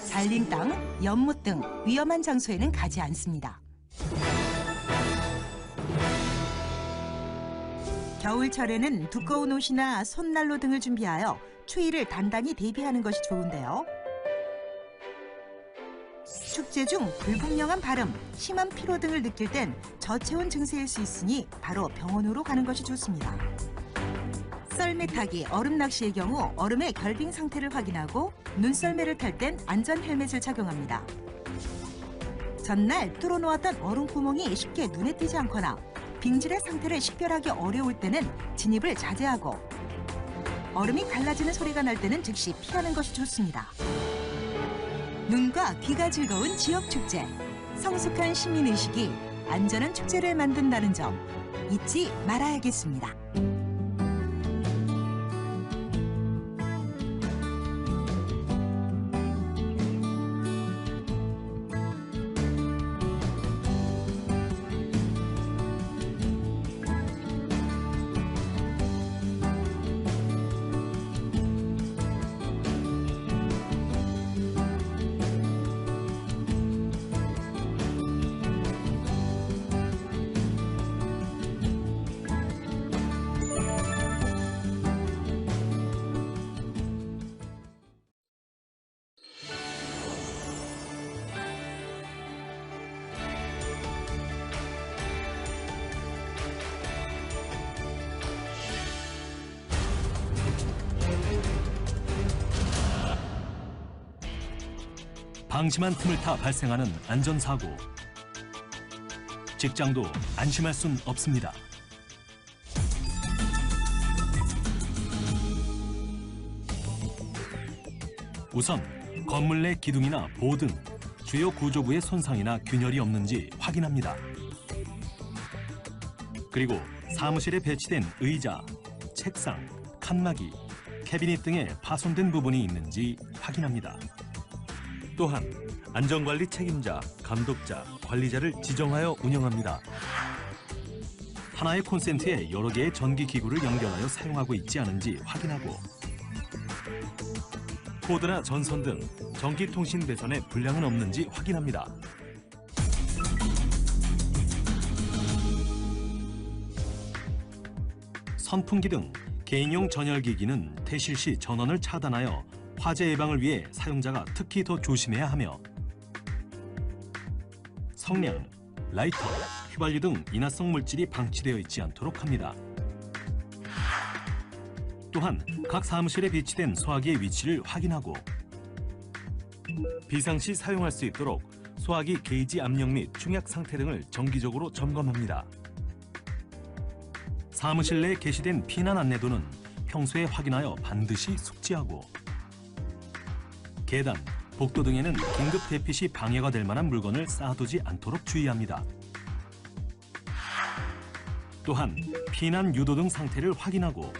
잘린 땅, 연못 등 위험한 장소에는 가지 않습니다. 겨울철에는 두꺼운 옷이나 손난로 등을 준비하여 추위를 단단히 대비하는 것이 좋은데요. 축제 중 불분명한 발음, 심한 피로 등을 느낄 땐 저체온 증세일 수 있으니 바로 병원으로 가는 것이 좋습니다. 썰매 타기, 얼음 낚시의 경우 얼음의 결빙 상태를 확인하고 눈썰매를 탈 땐 안전 헬멧을 착용합니다. 전날 뚫어놓았던 얼음 구멍이 쉽게 눈에 띄지 않거나 빙질의 상태를 식별하기 어려울 때는 진입을 자제하고 얼음이 갈라지는 소리가 날 때는 즉시 피하는 것이 좋습니다. 눈과 귀가 즐거운 지역축제, 성숙한 시민의식이 안전한 축제를 만든다는 점 잊지 말아야겠습니다. 방심한 틈을 타 발생하는 안전사고. 직장도 안심할 순 없습니다. 우선 건물 내 기둥이나 보호 등 주요 구조부의 손상이나 균열이 없는지 확인합니다. 그리고 사무실에 배치된 의자, 책상, 칸막이, 캐비닛 등에 파손된 부분이 있는지 확인합니다. 또한 안전관리 책임자, 감독자, 관리자를 지정하여 운영합니다. 하나의 콘센트에 여러 개의 전기기구를 연결하여 사용하고 있지 않은지 확인하고 코드나 전선 등 전기통신 배선에 불량은 없는지 확인합니다. 선풍기 등 개인용 전열기기는 퇴실 시 전원을 차단하여 화재 예방을 위해 사용자가 특히 더 조심해야 하며 성냥, 라이터, 휘발유 등 인화성 물질이 방치되어 있지 않도록 합니다. 또한 각 사무실에 배치된 소화기의 위치를 확인하고 비상시 사용할 수 있도록 소화기 게이지 압력 및 충약 상태 등을 정기적으로 점검합니다. 사무실 내에 게시된 피난 안내도는 평소에 확인하여 반드시 숙지하고 계단, 복도 등에는 긴급 대피 시 방해가 될 만한 물건을 쌓아두지 않도록 주의합니다. 또한 피난 유도 등 상태를 확인하고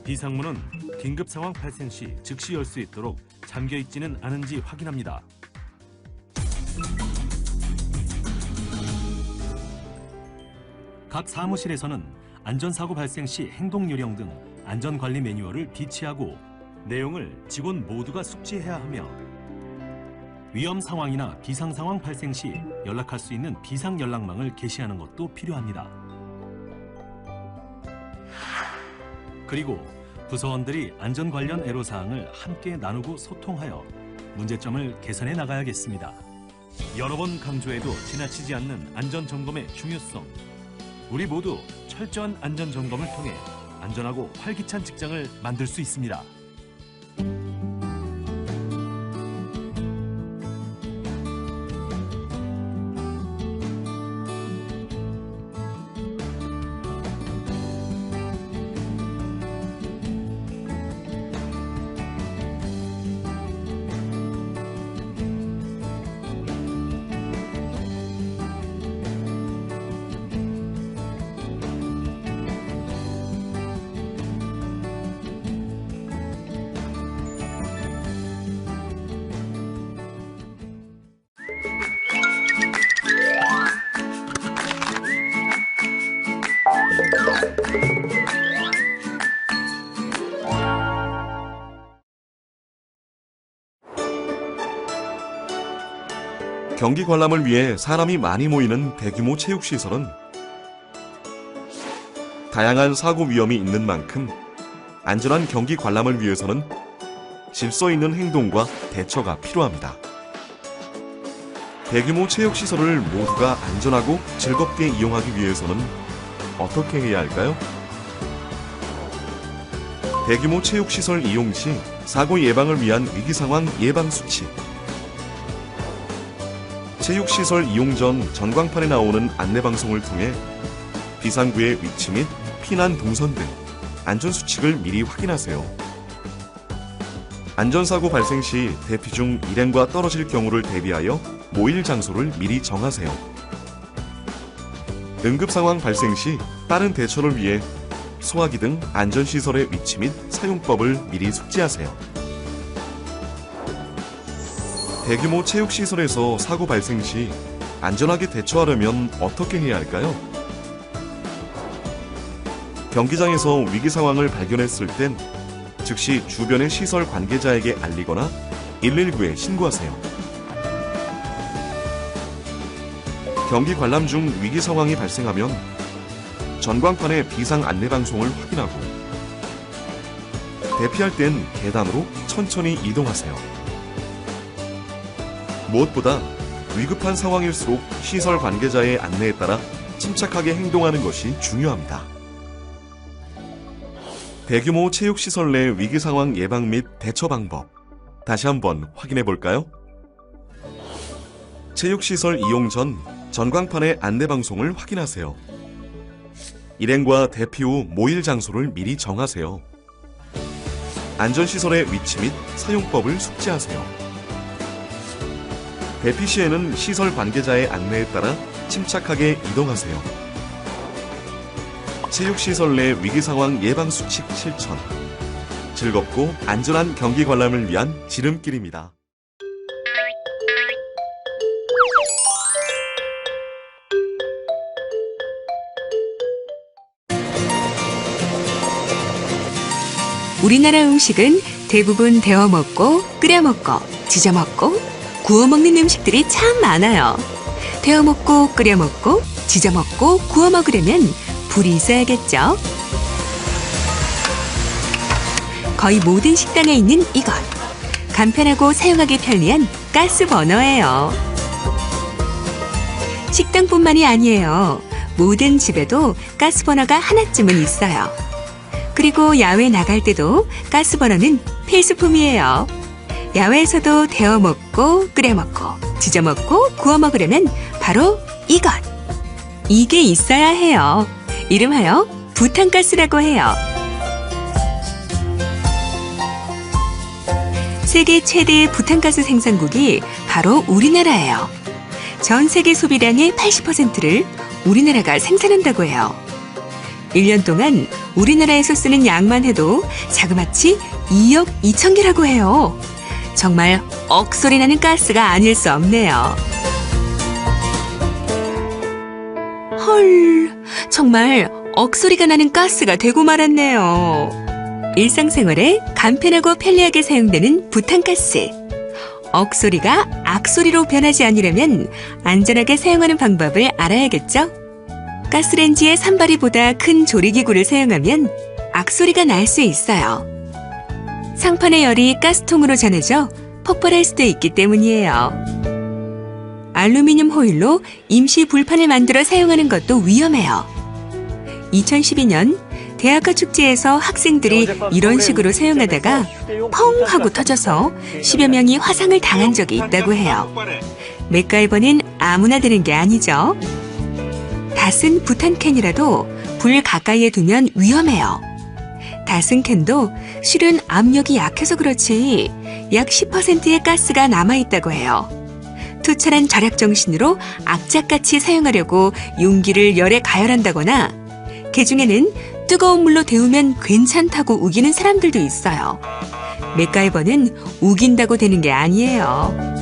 비상문은 긴급 상황 발생 시 즉시 열 수 있도록 잠겨 있지는 않은지 확인합니다. 각 사무실에서는 안전사고 발생 시 행동 요령 등 안전관리 매뉴얼을 비치하고 내용을 직원 모두가 숙지해야 하며 위험 상황이나 비상 상황 발생 시 연락할 수 있는 비상 연락망을 게시하는 것도 필요합니다. 그리고 부서원들이 안전 관련 애로사항을 함께 나누고 소통하여 문제점을 개선해 나가야겠습니다. 여러 번 강조해도 지나치지 않는 안전점검의 중요성. 우리 모두 철저한 안전점검을 통해 안전하고 활기찬 직장을 만들 수 있습니다. 경기 관람을 위해 사람이 많이 모이는 대규모 체육시설은 다양한 사고 위험이 있는 만큼 안전한 경기 관람을 위해서는 질서 있는 행동과 대처가 필요합니다. 대규모 체육시설을 모두가 안전하고 즐겁게 이용하기 위해서는 어떻게 해야 할까요? 대규모 체육시설 이용 시 사고 예방을 위한 위기상황 예방 수칙, 체육시설 이용 전 전광판에 나오는 안내방송을 통해 비상구의 위치 및 피난 동선 등 안전수칙을 미리 확인하세요. 안전사고 발생 시 대피 중 일행과 떨어질 경우를 대비하여 모일 장소를 미리 정하세요. 응급상황 발생 시 빠른 대처를 위해 소화기 등 안전시설의 위치 및 사용법을 미리 숙지하세요. 대규모 체육시설에서 사고 발생 시 안전하게 대처하려면 어떻게 해야 할까요? 경기장에서 위기 상황을 발견했을 땐 즉시 주변의 시설 관계자에게 알리거나 119에 신고하세요. 경기 관람 중 위기 상황이 발생하면 전광판의 비상 안내 방송을 확인하고 대피할 땐 계단으로 천천히 이동하세요. 무엇보다 위급한 상황일수록 시설 관계자의 안내에 따라 침착하게 행동하는 것이 중요합니다. 대규모 체육시설 내 위기상황 예방 및 대처 방법, 다시 한번 확인해 볼까요? 체육시설 이용 전 전광판의 안내방송을 확인하세요. 일행과 대피 후 모일 장소를 미리 정하세요. 안전시설의 위치 및 사용법을 숙지하세요. 대피 시에는 시설 관계자의 안내에 따라 침착하게 이동하세요. 체육시설 내 위기상황 예방수칙 실천. 즐겁고 안전한 경기 관람을 위한 지름길입니다. 우리나라 음식은 대부분 데워 먹고 끓여 먹고 지져 먹고 구워 먹는 음식들이 참 많아요. 데워 먹고 끓여 먹고 지져 먹고 구워 먹으려면 불이 있어야겠죠. 거의 모든 식당에 있는 이것. 간편하고 사용하기 편리한 가스버너예요. 식당뿐만이 아니에요. 모든 집에도 가스버너가 하나쯤은 있어요. 그리고 야외 나갈 때도 가스버너는 필수품이에요. 야외에서도 데워 먹고 끓여 먹고 지져 먹고 구워 먹으려면 바로 이것. 이게 있어야 해요. 이름하여 부탄가스라고 해요. 세계 최대의 부탄가스 생산국이 바로 우리나라예요. 전 세계 소비량의 80%를 우리나라가 생산한다고 해요. 1년 동안 우리나라에서 쓰는 양만 해도 자그마치 2억 2천 개라고 해요. 정말 억소리 나는 가스가 아닐 수 없네요. 헐, 정말 억소리가 나는 가스가 되고 말았네요. 일상생활에 간편하고 편리하게 사용되는 부탄가스. 억소리가 악소리로 변하지 않으려면 안전하게 사용하는 방법을 알아야겠죠? 가스레인지의 산발이보다 큰 조리기구를 사용하면 악소리가 날 수 있어요. 상판의 열이 가스통으로 전해져 폭발할 수도 있기 때문이에요. 알루미늄 호일로 임시 불판을 만들어 사용하는 것도 위험해요. 2012년 대학가 축제에서 학생들이 이런 식으로 사용하다가 펑 하고 터져서 10여 명이 화상을 당한 적이 있다고 해요. 맥가이버는 아무나 되는 게 아니죠. 다 쓴 부탄캔이라도 불 가까이에 두면 위험해요. 다 쓴 캔도 실은 압력이 약해서 그렇지 약 10%의 가스가 남아있다고 해요. 투철한 절약 정신으로 악착같이 사용하려고 용기를 열에 가열한다거나 개중에는 뜨거운 물로 데우면 괜찮다고 우기는 사람들도 있어요. 맥가이버는 우긴다고 되는 게 아니에요.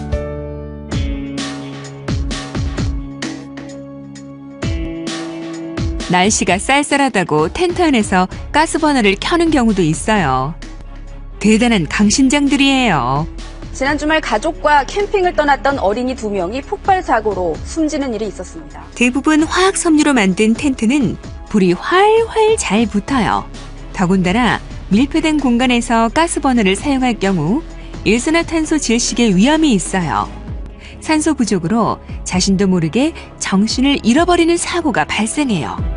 날씨가 쌀쌀하다고 텐트 안에서 가스버너를 켜는 경우도 있어요. 대단한 강신장들이에요. 지난 주말 가족과 캠핑을 떠났던 어린이 2명이 폭발 사고로 숨지는 일이 있었습니다. 대부분 화학 섬유로 만든 텐트는 불이 활활 잘 붙어요. 더군다나 밀폐된 공간에서 가스버너를 사용할 경우 일산화탄소 질식의 위험이 있어요. 산소 부족으로 자신도 모르게 정신을 잃어버리는 사고가 발생해요.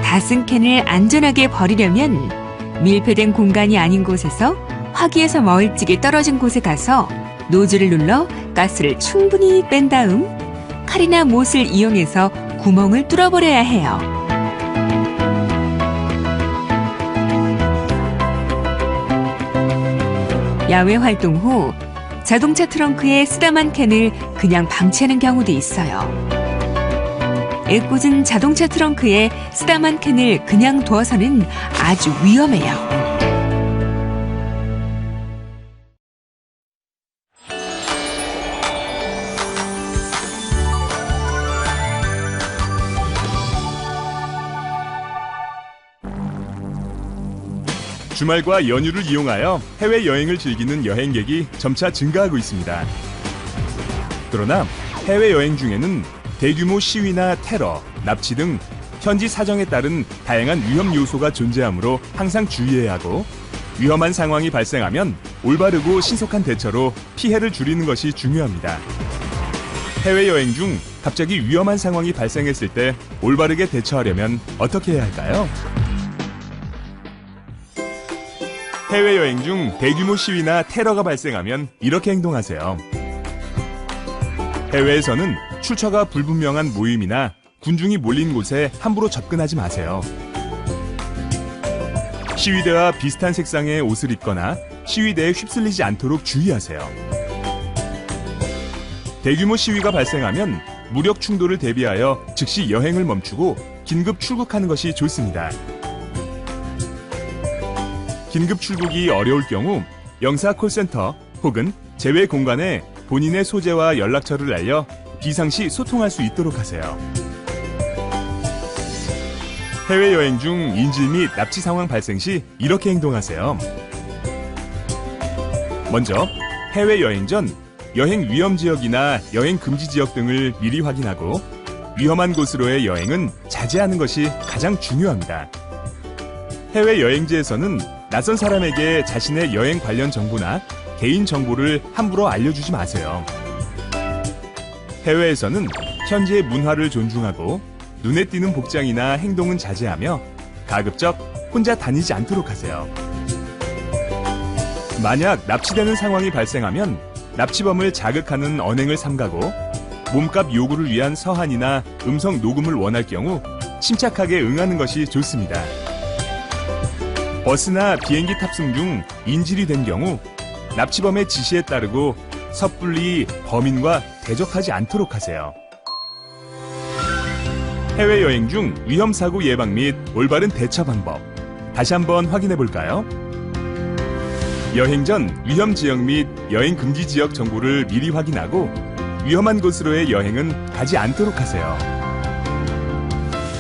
다 쓴 캔을 안전하게 버리려면 밀폐된 공간이 아닌 곳에서 화기에서 멀찍이 떨어진 곳에 가서 노즐을 눌러 가스를 충분히 뺀 다음 칼이나 못을 이용해서 구멍을 뚫어버려야 해요. 야외 활동 후 자동차 트렁크에 쓰다만 캔을 그냥 방치하는 경우도 있어요. 애꿎은 자동차 트렁크에 쓰다만 캔을 그냥 두어서는 아주 위험해요. 주말과 연휴를 이용하여 해외여행을 즐기는 여행객이 점차 증가하고 있습니다. 그러나 해외여행 중에는 대규모 시위나 테러, 납치 등 현지 사정에 따른 다양한 위험 요소가 존재하므로 항상 주의해야 하고 위험한 상황이 발생하면 올바르고 신속한 대처로 피해를 줄이는 것이 중요합니다. 해외여행 중 갑자기 위험한 상황이 발생했을 때 올바르게 대처하려면 어떻게 해야 할까요? 해외여행 중 대규모 시위나 테러가 발생하면 이렇게 행동하세요. 해외에서는 출처가 불분명한 모임이나 군중이 몰린 곳에 함부로 접근하지 마세요. 시위대와 비슷한 색상의 옷을 입거나 시위대에 휩쓸리지 않도록 주의하세요. 대규모 시위가 발생하면 무력 충돌을 대비하여 즉시 여행을 멈추고 긴급 출국하는 것이 좋습니다. 긴급 출국이 어려울 경우 영사 콜센터 혹은 제외 공간에 본인의 소재와 연락처를 알려 비상시 소통할 수 있도록 하세요. 해외여행 중 인질 및 납치 상황 발생 시 이렇게 행동하세요. 먼저 해외여행 전 여행 위험 지역이나 여행 금지 지역 등을 미리 확인하고 위험한 곳으로의 여행은 자제하는 것이 가장 중요합니다. 해외여행지에서는 낯선 사람에게 자신의 여행 관련 정보나 개인 정보를 함부로 알려주지 마세요. 해외에서는 현지의 문화를 존중하고 눈에 띄는 복장이나 행동은 자제하며 가급적 혼자 다니지 않도록 하세요. 만약 납치되는 상황이 발생하면 납치범을 자극하는 언행을 삼가고 몸값 요구를 위한 서한이나 음성 녹음을 원할 경우 침착하게 응하는 것이 좋습니다. 버스나 비행기 탑승 중 인질이 된 경우 납치범의 지시에 따르고 섣불리 범인과 대적하지 않도록 하세요. 해외여행 중 위험사고 예방 및 올바른 대처 방법 다시 한번 확인해 볼까요? 여행 전 위험 지역 및 여행 금지 지역 정보를 미리 확인하고 위험한 곳으로의 여행은 가지 않도록 하세요.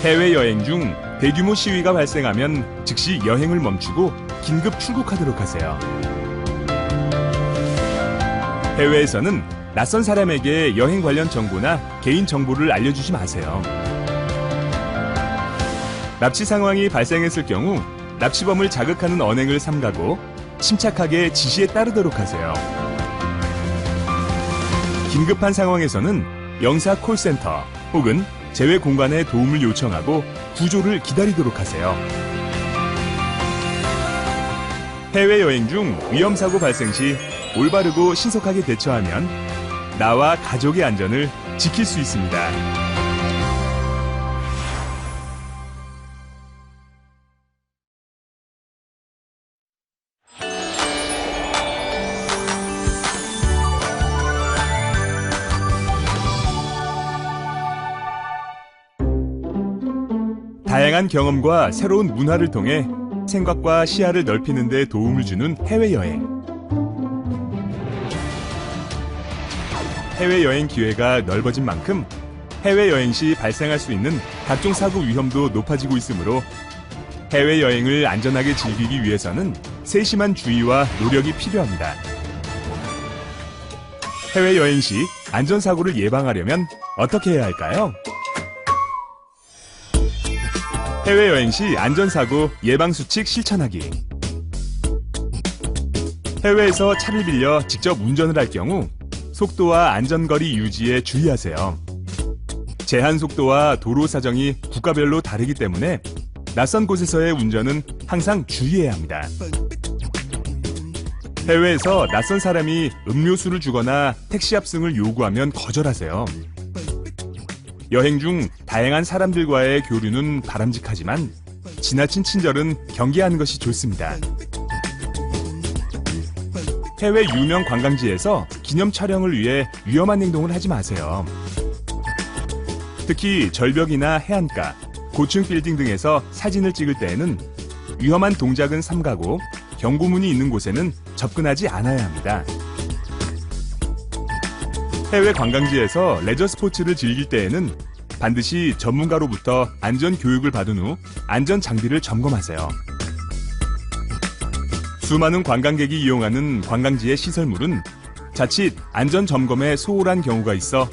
해외여행 중 대규모 시위가 발생하면 즉시 여행을 멈추고 긴급 출국하도록 하세요. 해외에서는 낯선 사람에게 여행 관련 정보나 개인 정보를 알려주지 마세요. 납치 상황이 발생했을 경우 납치범을 자극하는 언행을 삼가고 침착하게 지시에 따르도록 하세요. 긴급한 상황에서는 영사 콜센터 혹은 제외 공간에 도움을 요청하고 구조를 기다리도록 하세요. 해외여행 중 위험사고 발생 시 올바르고 신속하게 대처하면 나와 가족의 안전을 지킬 수 있습니다. 다양한 경험과 새로운 문화를 통해 생각과 시야를 넓히는 데 도움을 주는 해외여행. 해외여행 기회가 넓어진 만큼 해외여행 시 발생할 수 있는 각종 사고 위험도 높아지고 있으므로 해외여행을 안전하게 즐기기 위해서는 세심한 주의와 노력이 필요합니다. 해외여행 시 안전사고를 예방하려면 어떻게 해야 할까요? 해외여행 시 안전사고 예방수칙 실천하기. 해외에서 차를 빌려 직접 운전을 할 경우 속도와 안전거리 유지에 주의하세요. 제한 속도와 도로 사정이 국가별로 다르기 때문에 낯선 곳에서의 운전은 항상 주의해야 합니다. 해외에서 낯선 사람이 음료수를 주거나 택시 합승을 요구하면 거절하세요. 여행 중 다양한 사람들과의 교류는 바람직하지만 지나친 친절은 경계하는 것이 좋습니다. 해외 유명 관광지에서 기념 촬영을 위해 위험한 행동을 하지 마세요. 특히 절벽이나 해안가, 고층 빌딩 등에서 사진을 찍을 때에는 위험한 동작은 삼가고 경고문이 있는 곳에는 접근하지 않아야 합니다. 해외 관광지에서 레저 스포츠를 즐길 때에는 반드시 전문가로부터 안전 교육을 받은 후 안전 장비를 점검하세요. 수많은 관광객이 이용하는 관광지의 시설물은 자칫 안전 점검에 소홀한 경우가 있어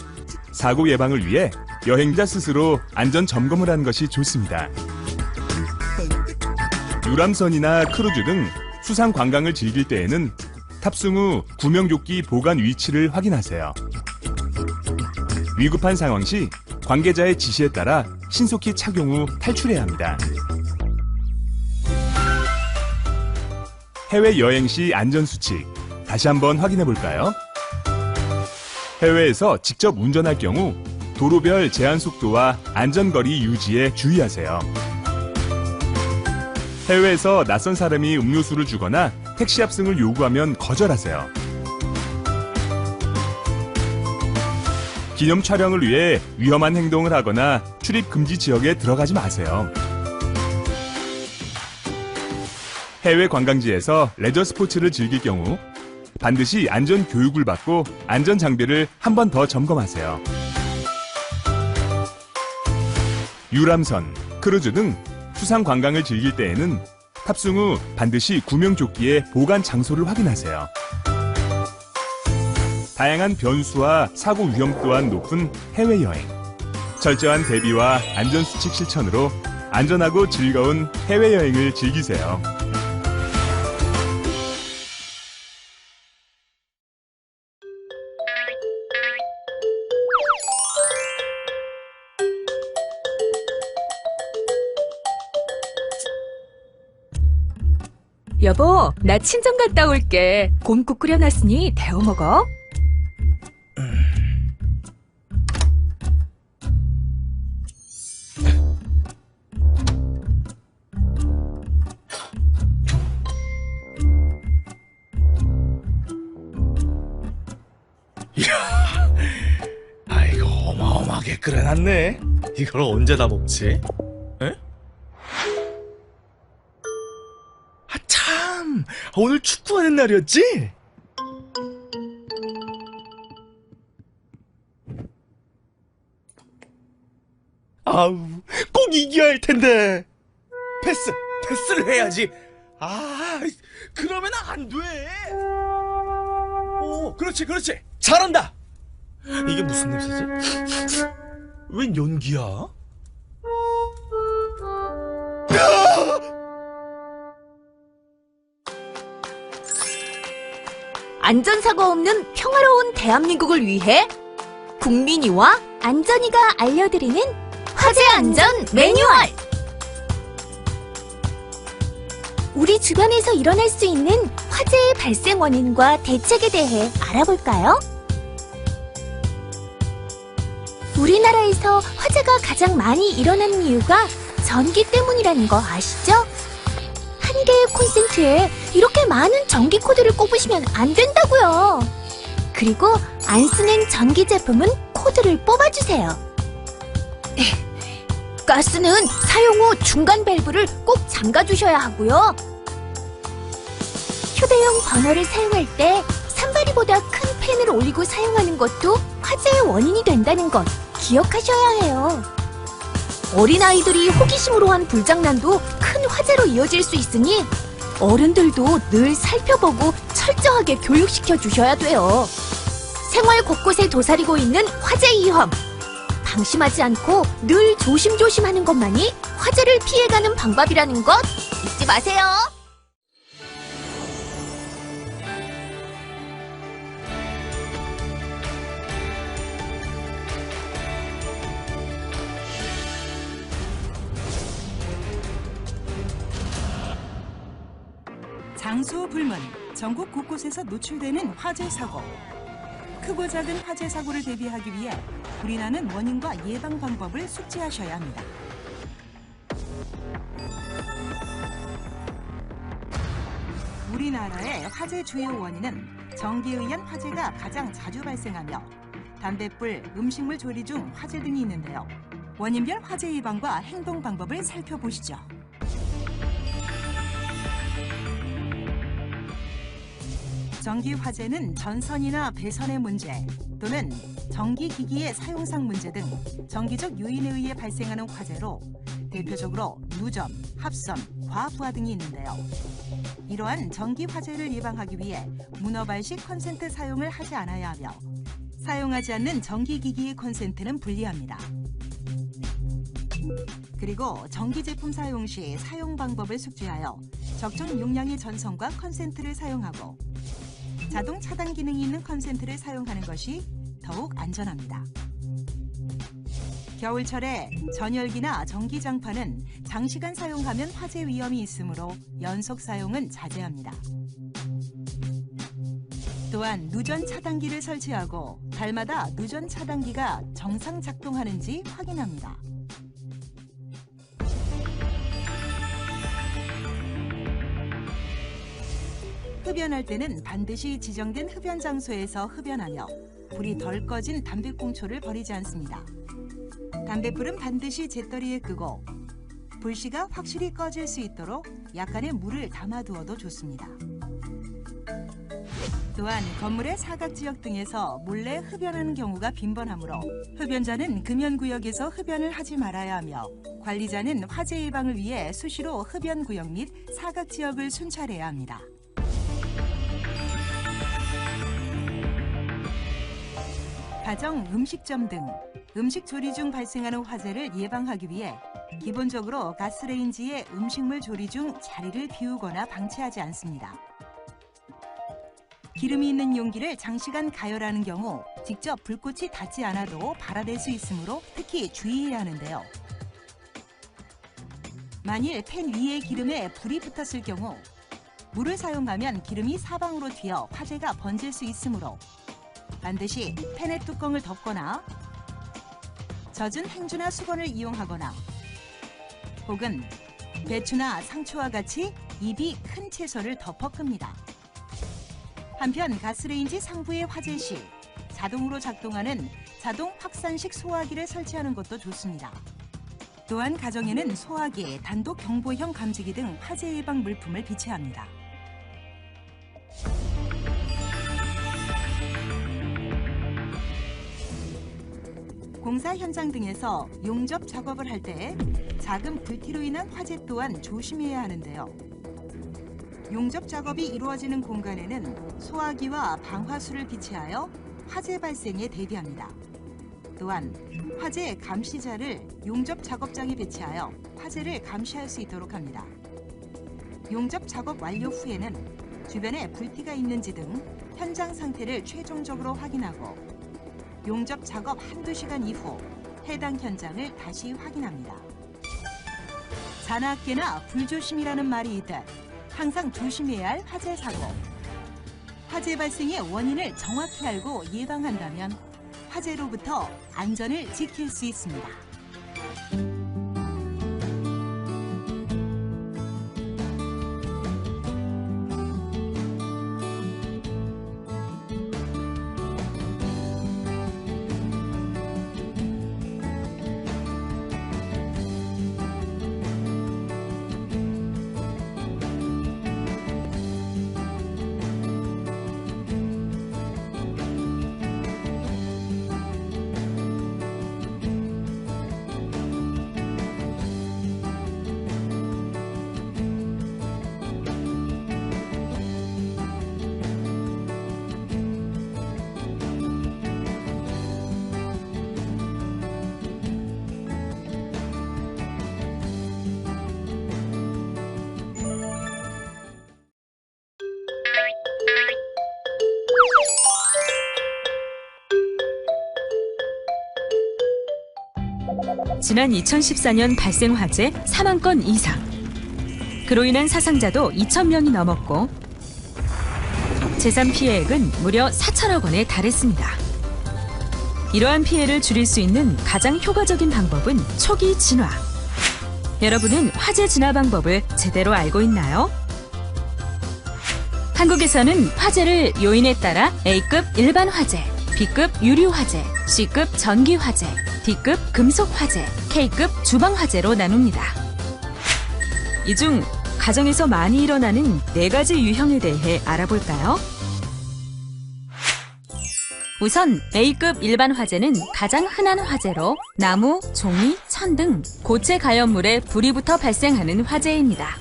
사고 예방을 위해 여행자 스스로 안전 점검을 하는 것이 좋습니다. 유람선이나 크루즈 등 수상 관광을 즐길 때에는 탑승 후 구명조끼 보관 위치를 확인하세요. 위급한 상황 시 관계자의 지시에 따라 신속히 착용 후 탈출해야 합니다. 해외여행 시 안전수칙, 다시 한번 확인해 볼까요? 해외에서 직접 운전할 경우 도로별 제한 속도와 안전거리 유지에 주의하세요. 해외에서 낯선 사람이 음료수를 주거나 택시 합승을 요구하면 거절하세요. 기념 촬영을 위해 위험한 행동을 하거나 출입 금지 지역에 들어가지 마세요. 해외 관광지에서 레저 스포츠를 즐길 경우 반드시 안전 교육을 받고 안전 장비를 한 번 더 점검하세요. 유람선, 크루즈 등 수상 관광을 즐길 때에는 탑승 후 반드시 구명조끼의 보관 장소를 확인하세요. 다양한 변수와 사고 위험 또한 높은 해외여행. 철저한 대비와 안전수칙 실천으로 안전하고 즐거운 해외여행을 즐기세요. 여보, 나 친정 갔다 올게. 곰국 끓여놨으니 데워 먹어. 아이고, 어마어마하게 끓여놨네. 이걸 언제 다 먹지? 에? 아, 참! 오늘 축구하는 날이었지? 아우, 꼭 이겨야 할 텐데. 패스를 해야지. 아, 그러면 안 돼. 오, 그렇지. 잘한다. 이게 무슨 냄새지? 웬 연기야? 안전사고 없는 평화로운 대한민국을 위해 국민이와 안전이가 알려드리는 화재 안전 매뉴얼! 우리 주변에서 일어날 수 있는 화재의 발생 원인과 대책에 대해 알아볼까요? 우리나라에서 화재가 가장 많이 일어나는 이유가 전기 때문이라는 거 아시죠? 한 개의 콘센트에 이렇게 많은 전기 코드를 꼽으시면 안 된다고요. 그리고 안 쓰는 전기 제품은 코드를 뽑아주세요. 가스는 사용 후 중간 밸브를 꼭 잠가주셔야 하고요. 휴대용 버너를 사용할 때 산발이보다 큰 팬을 올리고 사용하는 것도 화재의 원인이 된다는 것 기억하셔야 해요. 어린아이들이 호기심으로 한 불장난도 큰 화재로 이어질 수 있으니 어른들도 늘 살펴보고 철저하게 교육시켜 주셔야 돼요. 생활 곳곳에 도사리고 있는 화재 위험. 방심하지 않고 늘 조심조심하는 것만이 화재를 피해가는 방법이라는 것 잊지 마세요. 장소 불문, 전국 곳곳에서 노출되는 화재 사고. 크고 작은 화재 사고를 대비하기 위해 불이 나는 원인과 예방 방법을 숙지하셔야 합니다. 우리나라의 화재 주요 원인은 전기에 의한 화재가 가장 자주 발생하며 담뱃불, 음식물 조리 중 화재 등이 있는데요. 원인별 화재 예방과 행동 방법을 살펴보시죠. 전기 화재는 전선이나 배선의 문제 또는 전기기기의 사용상 문제 등 전기적 요인에 의해 발생하는 화재로 대표적으로 누전, 합선, 과부하 등이 있는데요. 이러한 전기 화재를 예방하기 위해 문어발식 콘센트 사용을 하지 않아야 하며 사용하지 않는 전기기기의 콘센트는 분리합니다. 그리고 전기 제품 사용 시 사용 방법을 숙지하여 적정 용량의 전선과 콘센트를 사용하고 자동 차단 기능이 있는 콘센트를 사용하는 것이 더욱 안전합니다. 겨울철에 전열기나 전기장판은 장시간 사용하면 화재 위험이 있으므로 연속 사용은 자제합니다. 또한 누전 차단기를 설치하고 달마다 누전 차단기가 정상 작동하는지 확인합니다. 흡연할 때는 반드시 지정된 흡연 장소에서 흡연하며 불이 덜 꺼진 담배꽁초를 버리지 않습니다. 담뱃불은 반드시 재떨이에 끄고 불씨가 확실히 꺼질 수 있도록 약간의 물을 담아두어도 좋습니다. 또한 건물의 사각지역 등에서 몰래 흡연하는 경우가 빈번하므로 흡연자는 금연구역에서 흡연을 하지 말아야 하며 관리자는 화재 예방을 위해 수시로 흡연구역 및 사각지역을 순찰해야 합니다. 가정, 음식점 등 음식 조리 중 발생하는 화재를 예방하기 위해 기본적으로 가스레인지에 음식물 조리 중 자리를 비우거나 방치하지 않습니다. 기름이 있는 용기를 장시간 가열하는 경우 직접 불꽃이 닿지 않아도 발화될 수 있으므로 특히 주의해야 하는데요. 만일 팬 위에 기름에 불이 붙었을 경우 물을 사용하면 기름이 사방으로 튀어 화재가 번질 수 있으므로 반드시 팬의 뚜껑을 덮거나 젖은 행주나 수건을 이용하거나 혹은 배추나 상추와 같이 입이 큰 채소를 덮어 끕니다. 한편 가스레인지 상부의 화재 시 자동으로 작동하는 자동 확산식 소화기를 설치하는 것도 좋습니다. 또한 가정에는 소화기, 단독 경보형 감지기 등 화재 예방 물품을 비치합니다. 공사 현장 등에서 용접 작업을 할 때 작은 불티로 인한 화재 또한 조심해야 하는데요. 용접 작업이 이루어지는 공간에는 소화기와 방화수를 비치하여 화재 발생에 대비합니다. 또한 화재 감시자를 용접 작업장에 배치하여 화재를 감시할 수 있도록 합니다. 용접 작업 완료 후에는 주변에 불티가 있는지 등 현장 상태를 최종적으로 확인하고 용접 작업 한두 시간 이후 해당 현장을 다시 확인합니다. 잔악계나 불조심이라는 말이 있듯 항상 조심해야 할 화재 사고. 화재 발생의 원인을 정확히 알고 예방한다면 화재로부터 안전을 지킬 수 있습니다. 지난 2014년 발생 화재 4만 건 이상. 그로 인한 사상자도 2,000명이 넘었고 재산 피해액은 무려 4천억 원에 달했습니다. 이러한 피해를 줄일 수 있는 가장 효과적인 방법은 초기 진화. 여러분은 화재 진화 방법을 제대로 알고 있나요? 한국에서는 화재를 요인에 따라 A급 일반 화재, B급 유류 화재, C급 전기 화재, D급 금속 화재, K급 주방 화재로 나눕니다. 이 중 가정에서 많이 일어나는 4가지 유형에 대해 알아볼까요? 우선 A급 일반 화재는 가장 흔한 화재로 나무, 종이, 천 등 고체 가연물에 불이 붙어 발생하는 화재입니다.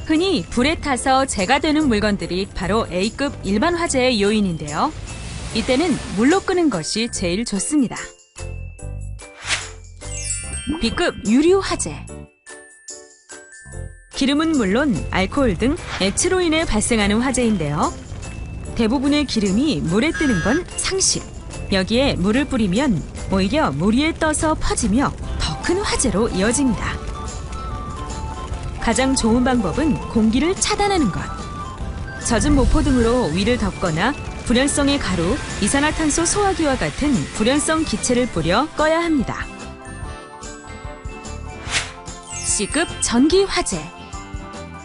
흔히 불에 타서 재가 되는 물건들이 바로 A급 일반 화재의 요인인데요. 이때는 물로 끄는 것이 제일 좋습니다. B급 유류 화재. 기름은 물론 알코올 등 액체로 인해 발생하는 화재인데요. 대부분의 기름이 물에 뜨는 건 상식. 여기에 물을 뿌리면 오히려 물 위에 떠서 퍼지며 더 큰 화재로 이어집니다. 가장 좋은 방법은 공기를 차단하는 것. 젖은 모포 등으로 위를 덮거나 불연성의 가루, 이산화탄소 소화기와 같은 불연성 기체를 뿌려 꺼야 합니다. C급 전기 화재.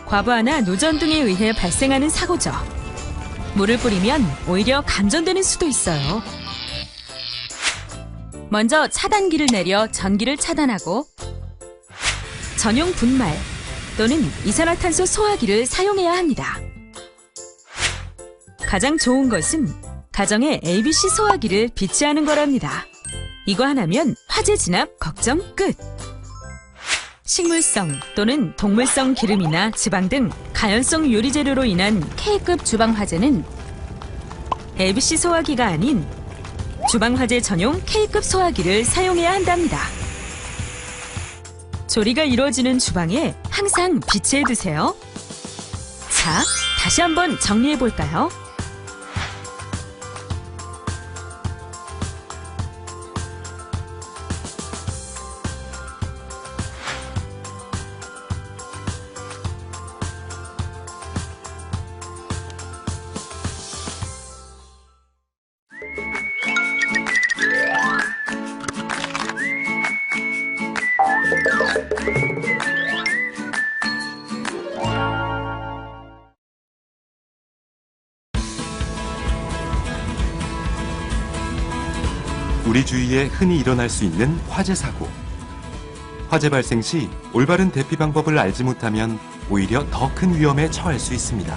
과부하나 누전 등에 의해 발생하는 사고죠. 물을 뿌리면 오히려 감전되는 수도 있어요. 먼저 차단기를 내려 전기를 차단하고 전용 분말 또는 이산화탄소 소화기를 사용해야 합니다. 가장 좋은 것은 가정에 ABC 소화기를 비치하는 거랍니다. 이거 하나면 화재 진압 걱정 끝! 식물성 또는 동물성 기름이나 지방 등 가연성 유리 재료로 인한 K급 주방 화재는 ABC 소화기가 아닌 주방 화재 전용 K급 소화기를 사용해야 한답니다. 조리가 이루어지는 주방에 항상 비치해 두세요. 자, 다시 한번 정리해 볼까요? 우리 주위에 흔히 일어날 수 있는 화재 사고. 화재 발생 시 올바른 대피 방법을 알지 못하면 오히려 더 큰 위험에 처할 수 있습니다.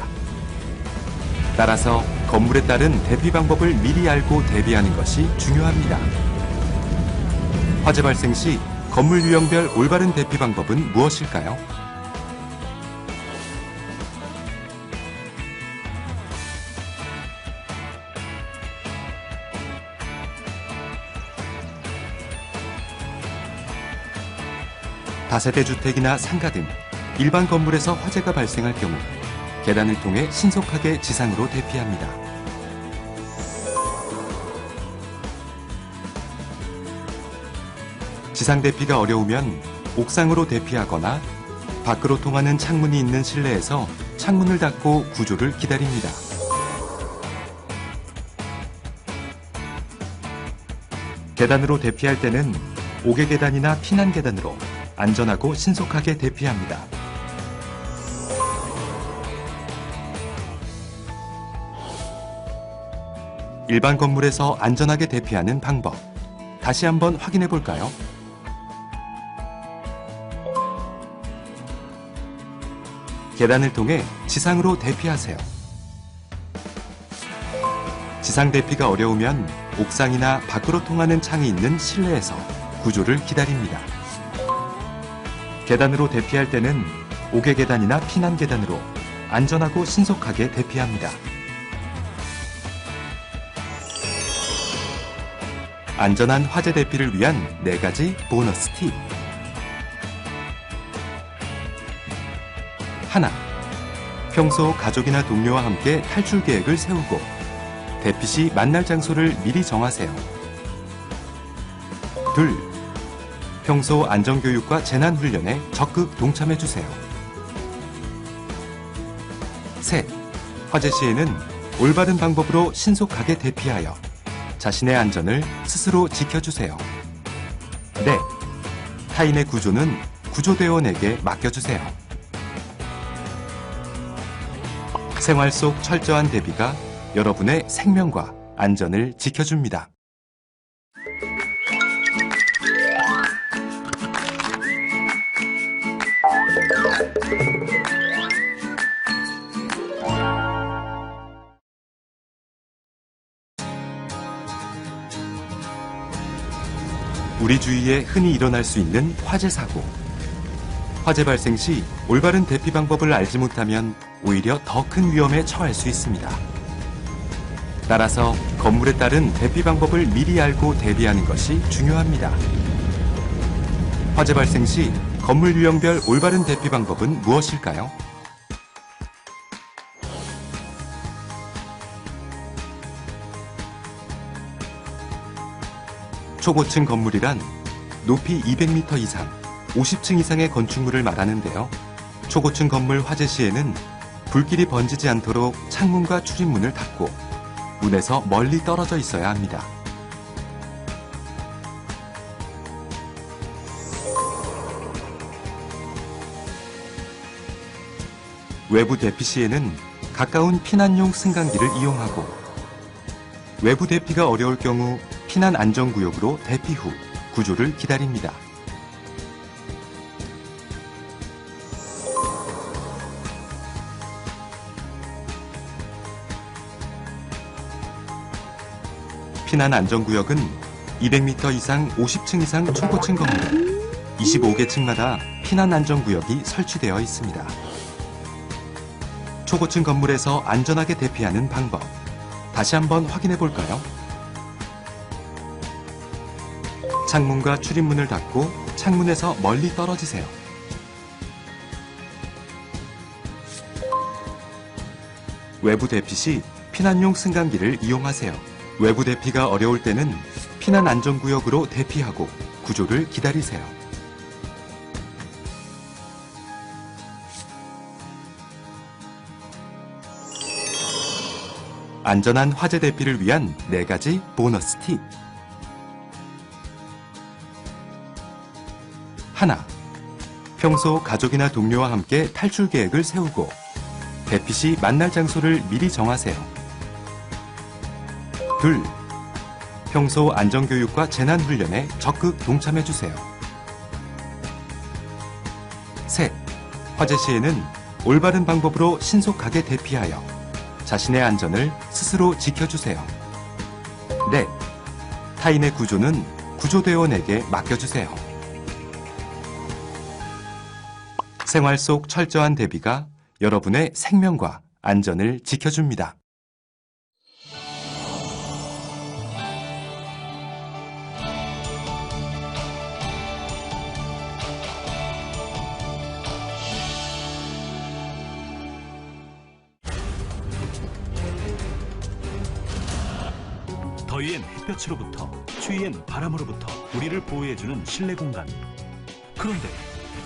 따라서 건물에 따른 대피 방법을 미리 알고 대비하는 것이 중요합니다. 화재 발생 시 건물 유형별 올바른 대피 방법은 무엇일까요? 다세대 주택이나 상가 등 일반 건물에서 화재가 발생할 경우 계단을 통해 신속하게 지상으로 대피합니다. 지상 대피가 어려우면 옥상으로 대피하거나 밖으로 통하는 창문이 있는 실내에서 창문을 닫고 구조를 기다립니다. 계단으로 대피할 때는 옥외 계단이나 피난 계단으로 안전하고 신속하게 대피합니다. 일반 건물에서 안전하게 대피하는 방법. 다시 한번 확인해 볼까요? 계단을 통해 지상으로 대피하세요. 지상 대피가 어려우면 옥상이나 밖으로 통하는 창이 있는 실내에서 구조를 기다립니다. 계단으로 대피할 때는 옥외 계단이나 피난 계단으로 안전하고 신속하게 대피합니다. 안전한 화재 대피를 위한 4가지 보너스 팁. 하나, 평소 가족이나 동료와 함께 탈출 계획을 세우고 대피 시 만날 장소를 미리 정하세요. 둘, 평소 안전교육과 재난훈련에 적극 동참해주세요. 셋, 화재 시에는 올바른 방법으로 신속하게 대피하여 자신의 안전을 스스로 지켜주세요. 넷, 타인의 구조는 구조대원에게 맡겨주세요. 생활 속 철저한 대비가 여러분의 생명과 안전을 지켜줍니다. 우리 주위에 흔히 일어날 수 있는 화재 사고. 화재 발생 시 올바른 대피 방법을 알지 못하면 오히려 더 큰 위험에 처할 수 있습니다. 따라서 건물에 따른 대피 방법을 미리 알고 대비하는 것이 중요합니다. 화재 발생 시 건물 유형별 올바른 대피 방법은 무엇일까요? 초고층 건물이란 높이 200m 이상, 50층 이상의 건축물을 말하는데요. 초고층 건물 화재 시에는 불길이 번지지 않도록 창문과 출입문을 닫고 문에서 멀리 떨어져 있어야 합니다. 외부 대피 시에는 가까운 피난용 승강기를 이용하고 외부 대피가 어려울 경우 피난 안전구역으로 대피 후 구조를 기다립니다. 피난 안전구역은 200m 이상 50층 이상 초고층 건물 25개 층마다 피난 안전구역이 설치되어 있습니다. 초고층 건물에서 안전하게 대피하는 방법. 다시 한번 확인해 볼까요? 창문과 출입문을 닫고 창문에서 멀리 떨어지세요. 외부 대피 시 피난용 승강기를 이용하세요. 외부 대피가 어려울 때는 피난 안전구역으로 대피하고 구조를 기다리세요. 안전한 화재 대피를 위한 4가지 보너스 팁. 하나, 평소 가족이나 동료와 함께 탈출 계획을 세우고 대피 시 만날 장소를 미리 정하세요. 둘, 평소 안전교육과 재난훈련에 적극 동참해주세요. 셋, 화재 시에는 올바른 방법으로 신속하게 대피하여 자신의 안전을 스스로 지켜주세요. 넷, 타인의 구조는 구조대원에게 맡겨주세요. 생활 속 철저한 대비가 여러분의 생명과 안전을 지켜줍니다. 더위엔 햇볕으로부터, 추위엔 바람으로부터 우리를 보호해주는 실내 공간. 그런데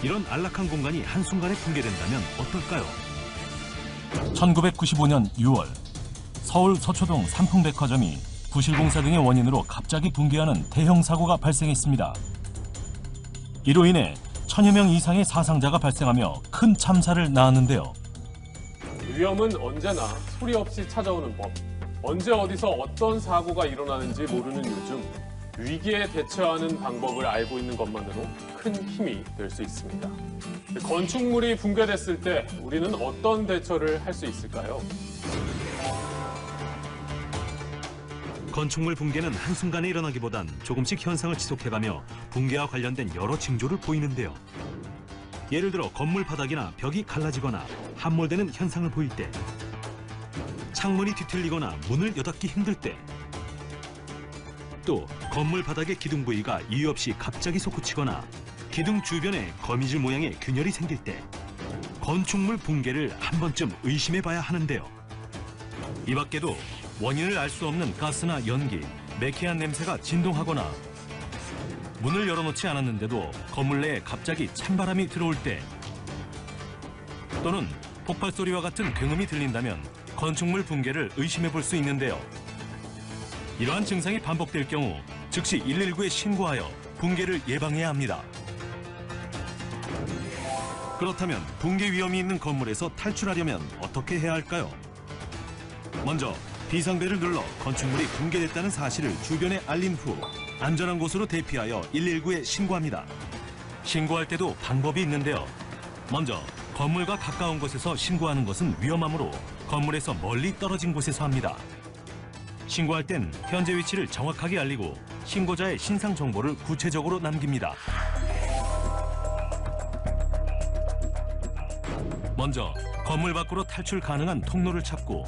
이런 안락한 공간이 한순간에 붕괴된다면 어떨까요? 1995년 6월 서울 서초동 삼풍백화점이 부실공사 등의 원인으로 갑자기 붕괴하는 대형 사고가 발생했습니다. 이로 인해 1000여 명 이상의 사상자가 발생하며 큰 참사를 낳았는데요. 위험은 언제나 소리 없이 찾아오는 법. 언제 어디서 어떤 사고가 일어나는지 모르는 요즘 위기에 대처하는 방법을 알고 있는 것만으로 큰 힘이 될 수 있습니다. 건축물이 붕괴됐을 때 우리는 어떤 대처를 할 수 있을까요? 건축물 붕괴는 한순간에 일어나기보단 조금씩 현상을 지속해가며 붕괴와 관련된 여러 징조를 보이는데요. 예를 들어 건물 바닥이나 벽이 갈라지거나 함몰되는 현상을 보일 때, 창문이 뒤틀리거나 문을 여닫기 힘들 때, 또 건물 바닥의 기둥 부위가 이유 없이 갑자기 솟구치거나 기둥 주변에 거미줄 모양의 균열이 생길 때 건축물 붕괴를 한 번쯤 의심해봐야 하는데요. 이 밖에도 원인을 알 수 없는 가스나 연기, 매캐한 냄새가 진동하거나 문을 열어놓지 않았는데도 건물 내에 갑자기 찬바람이 들어올 때, 또는 폭발 소리와 같은 굉음이 들린다면 건축물 붕괴를 의심해볼 수 있는데요. 이러한 증상이 반복될 경우 즉시 119에 신고하여 붕괴를 예방해야 합니다. 그렇다면 붕괴 위험이 있는 건물에서 탈출하려면 어떻게 해야 할까요? 먼저 비상벨을 눌러 건축물이 붕괴됐다는 사실을 주변에 알린 후 안전한 곳으로 대피하여 119에 신고합니다. 신고할 때도 방법이 있는데요. 먼저 건물과 가까운 곳에서 신고하는 것은 위험하므로 건물에서 멀리 떨어진 곳에서 합니다. 신고할 땐 현재 위치를 정확하게 알리고 신고자의 신상 정보를 구체적으로 남깁니다. 먼저 건물 밖으로 탈출 가능한 통로를 찾고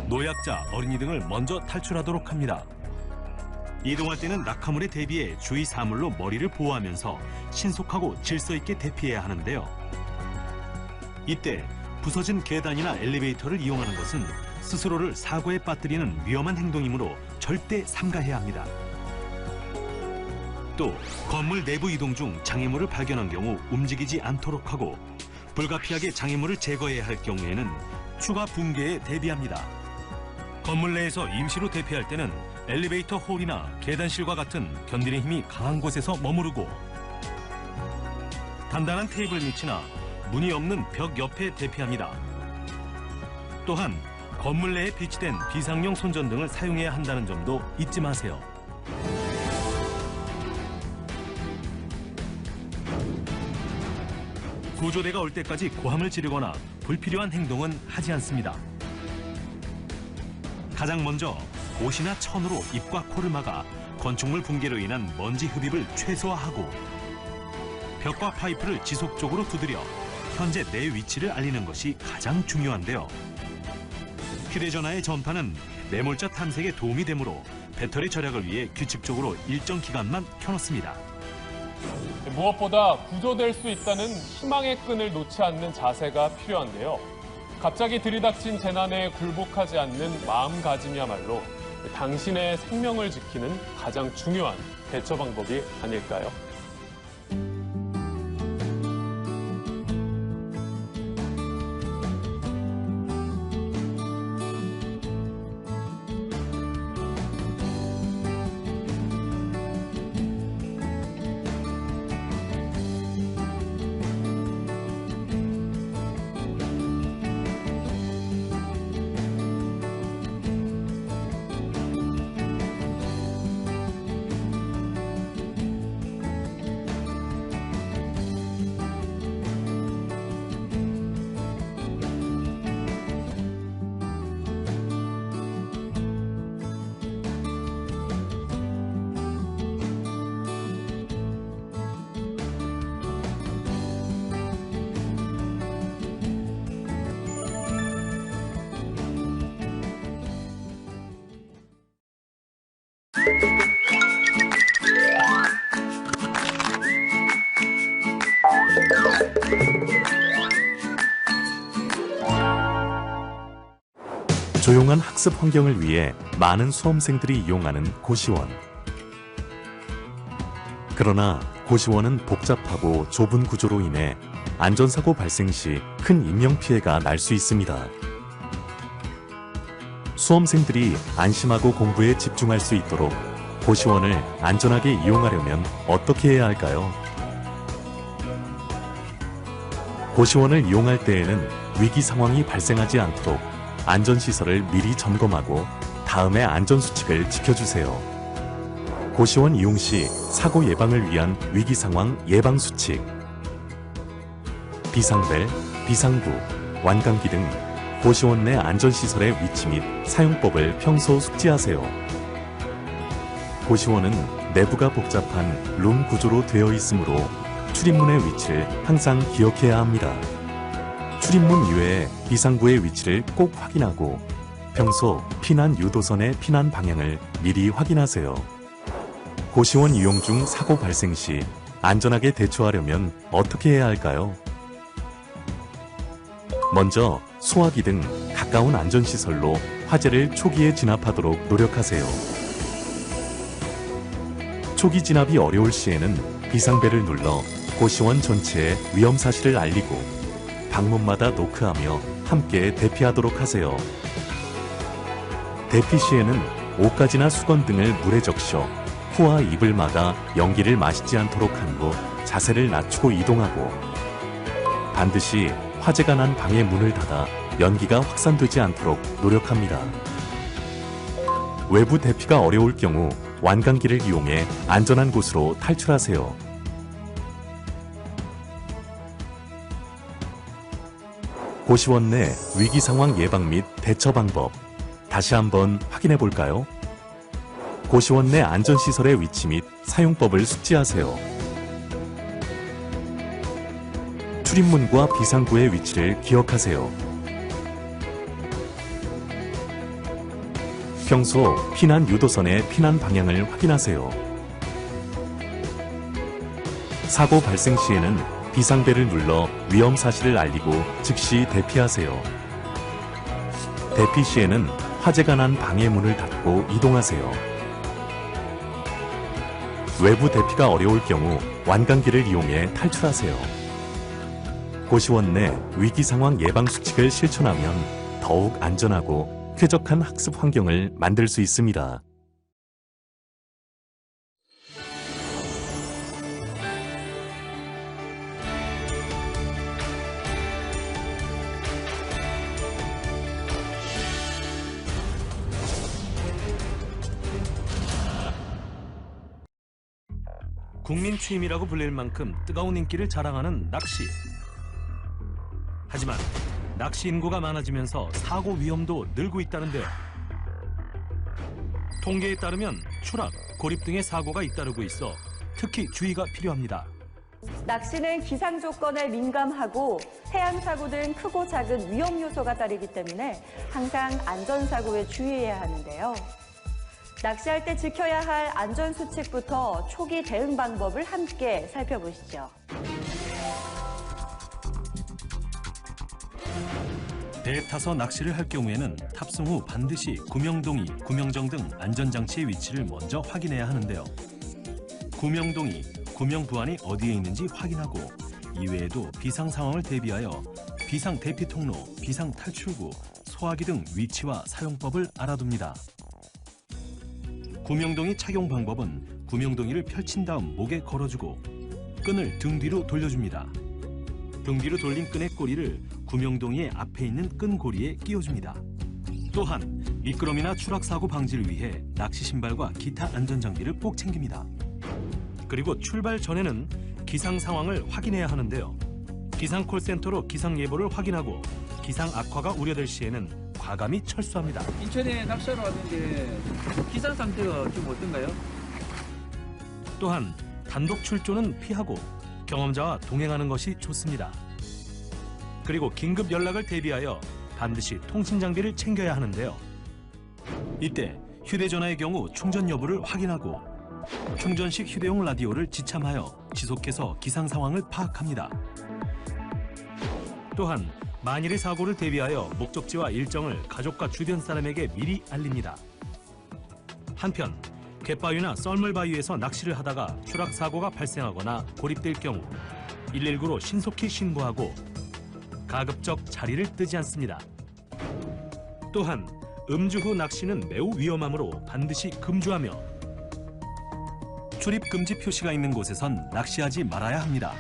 노약자, 어린이 등을 먼저 탈출하도록 합니다. 이동할 때는 낙하물에 대비해 주위 사물로 머리를 보호하면서 신속하고 질서 있게 대피해야 하는데요. 이때 부서진 계단이나 엘리베이터를 이용하는 것은 스스로를 사고에 빠뜨리는 위험한 행동이므로 절대 삼가해야 합니다. 또 건물 내부 이동 중 장애물을 발견한 경우 움직이지 않도록 하고 불가피하게 장애물을 제거해야 할 경우에는 추가 붕괴에 대비합니다. 건물 내에서 임시로 대피할 때는 엘리베이터 홀이나 계단실과 같은 견디는 힘이 강한 곳에서 머무르고 단단한 테이블 밑이나 문이 없는 벽 옆에 대피합니다. 또한 건물 내에 비치된 비상용 손전등을 사용해야 한다는 점도 잊지 마세요. 구조대가 올 때까지 고함을 지르거나 불필요한 행동은 하지 않습니다. 가장 먼저 옷이나 천으로 입과 코를 막아 건축물 붕괴로 인한 먼지 흡입을 최소화하고 벽과 파이프를 지속적으로 두드려 현재 내 위치를 알리는 것이 가장 중요한데요. 휴대전화의 전파는 매몰자 탐색에 도움이 되므로 배터리 절약을 위해 규칙적으로 일정 기간만 켜놓습니다. 무엇보다 구조될 수 있다는 희망의 끈을 놓지 않는 자세가 필요한데요. 갑자기 들이닥친 재난에 굴복하지 않는 마음가짐이야말로 당신의 생명을 지키는 가장 중요한 대처 방법이 아닐까요? 조용한 학습 환경을 위해 많은 수험생들이 이용하는 고시원. 그러나 고시원은 복잡하고 좁은 구조로 인해 안전사고 발생 시 큰 인명피해가 날 수 있습니다. 수험생들이 안심하고 공부에 집중할 수 있도록 고시원을 안전하게 이용하려면 어떻게 해야 할까요? 고시원을 이용할 때에는 위기 상황이 발생하지 않도록 안전시설을 미리 점검하고 다음에 안전수칙을 지켜주세요. 고시원 이용 시 사고 예방을 위한 위기 상황 예방 수칙. 비상벨, 비상구, 완강기 등 고시원 내 안전시설의 위치 및 사용법을 평소 숙지하세요. 고시원은 내부가 복잡한 룸 구조로 되어 있으므로 출입문의 위치를 항상 기억해야 합니다. 출입문 이외에 비상구의 위치를 꼭 확인하고 평소 피난 유도선의 피난 방향을 미리 확인하세요. 고시원 이용 중 사고 발생 시 안전하게 대처하려면 어떻게 해야 할까요? 먼저 소화기 등 가까운 안전시설로 화재를 초기에 진압하도록 노력하세요. 초기 진압이 어려울 시에는 비상벨을 눌러 고시원 전체에 위험 사실을 알리고 방문마다 노크하며 함께 대피하도록 하세요. 대피 시에는 옷가지나 수건 등을 물에 적셔 코와 입을 막아 연기를 마시지 않도록 한 후 자세를 낮추고 이동하고 반드시 화재가 난 방의 문을 닫아 연기가 확산되지 않도록 노력합니다. 외부 대피가 어려울 경우 완강기를 이용해 안전한 곳으로 탈출하세요. 고시원 내 위기 상황 예방 및 대처 방법 다시 한번 확인해 볼까요? 고시원 내 안전시설의 위치 및 사용법을 숙지하세요. 출입문과 비상구의 위치를 기억하세요. 평소 피난 유도선의 피난 방향을 확인하세요. 사고 발생 시에는 비상벨을 눌러 위험 사실을 알리고 즉시 대피하세요. 대피 시에는 화재가 난 방의 문을 닫고 이동하세요. 외부 대피가 어려울 경우 완강기를 이용해 탈출하세요. 고시원 내 위기 상황 예방 수칙을 실천하면 더욱 안전하고 쾌적한 학습 환경을 만들 수 있습니다. 국민 취미라고 불릴 만큼 뜨거운 인기를 자랑하는 낚시. 하지만 낚시 인구가 많아지면서 사고 위험도 늘고 있다는데요. 통계에 따르면 추락, 고립 등의 사고가 잇따르고 있어 특히 주의가 필요합니다. 낚시는 기상 조건에 민감하고 해양 사고 등 크고 작은 위험 요소가 따르기 때문에 항상 안전사고에 주의해야 하는데요. 낚시할 때 지켜야 할 안전수칙부터 초기 대응 방법을 함께 살펴보시죠. 배에 타서 낚시를 할 경우에는 탑승 후 반드시 구명동이, 구명정 등 안전장치의 위치를 먼저 확인해야 하는데요. 구명동이, 구명부안이 어디에 있는지 확인하고 이외에도 비상 상황을 대비하여 비상 대피 통로, 비상 탈출구, 소화기 등 위치와 사용법을 알아둡니다. 구명동이 착용 방법은 구명동이를 펼친 다음 목에 걸어주고 끈을 등 뒤로 돌려줍니다. 등 뒤로 돌린 끈의 꼬리를 구명동이의 앞에 있는 끈고리에 끼워줍니다. 또한 미끄럼이나 추락사고 방지를 위해 낚시 신발과 기타 안전장비를 꼭 챙깁니다. 그리고 출발 전에는 기상 상황을 확인해야 하는데요. 기상 콜센터로 기상 예보를 확인하고 기상 악화가 우려될 시에는 과감히 철수합니다. 인천에 낚시하러 왔는데 기상 상태가 좀 어떤가요? 또한 단독 출조는 피하고 경험자와 동행하는 것이 좋습니다. 그리고 긴급 연락을 대비하여 반드시 통신 장비를 챙겨야 하는데요. 이때 휴대전화의 경우 충전 여부를 확인하고 충전식 휴대용 라디오를 지참하여 지속해서 기상 상황을 파악합니다. 또한 만일의 사고를 대비하여 목적지와 일정을 가족과 주변 사람에게 미리 알립니다. 한편 갯바위나 썰물바위에서 낚시를 하다가 추락사고가 발생하거나 고립될 경우 119로 신속히 신고하고 가급적 자리를 뜨지 않습니다. 또한 음주 후 낚시는 매우 위험하므로 반드시 금주하며 출입 금지 표시가 있는 곳에선 낚시하지 말아야 합니다.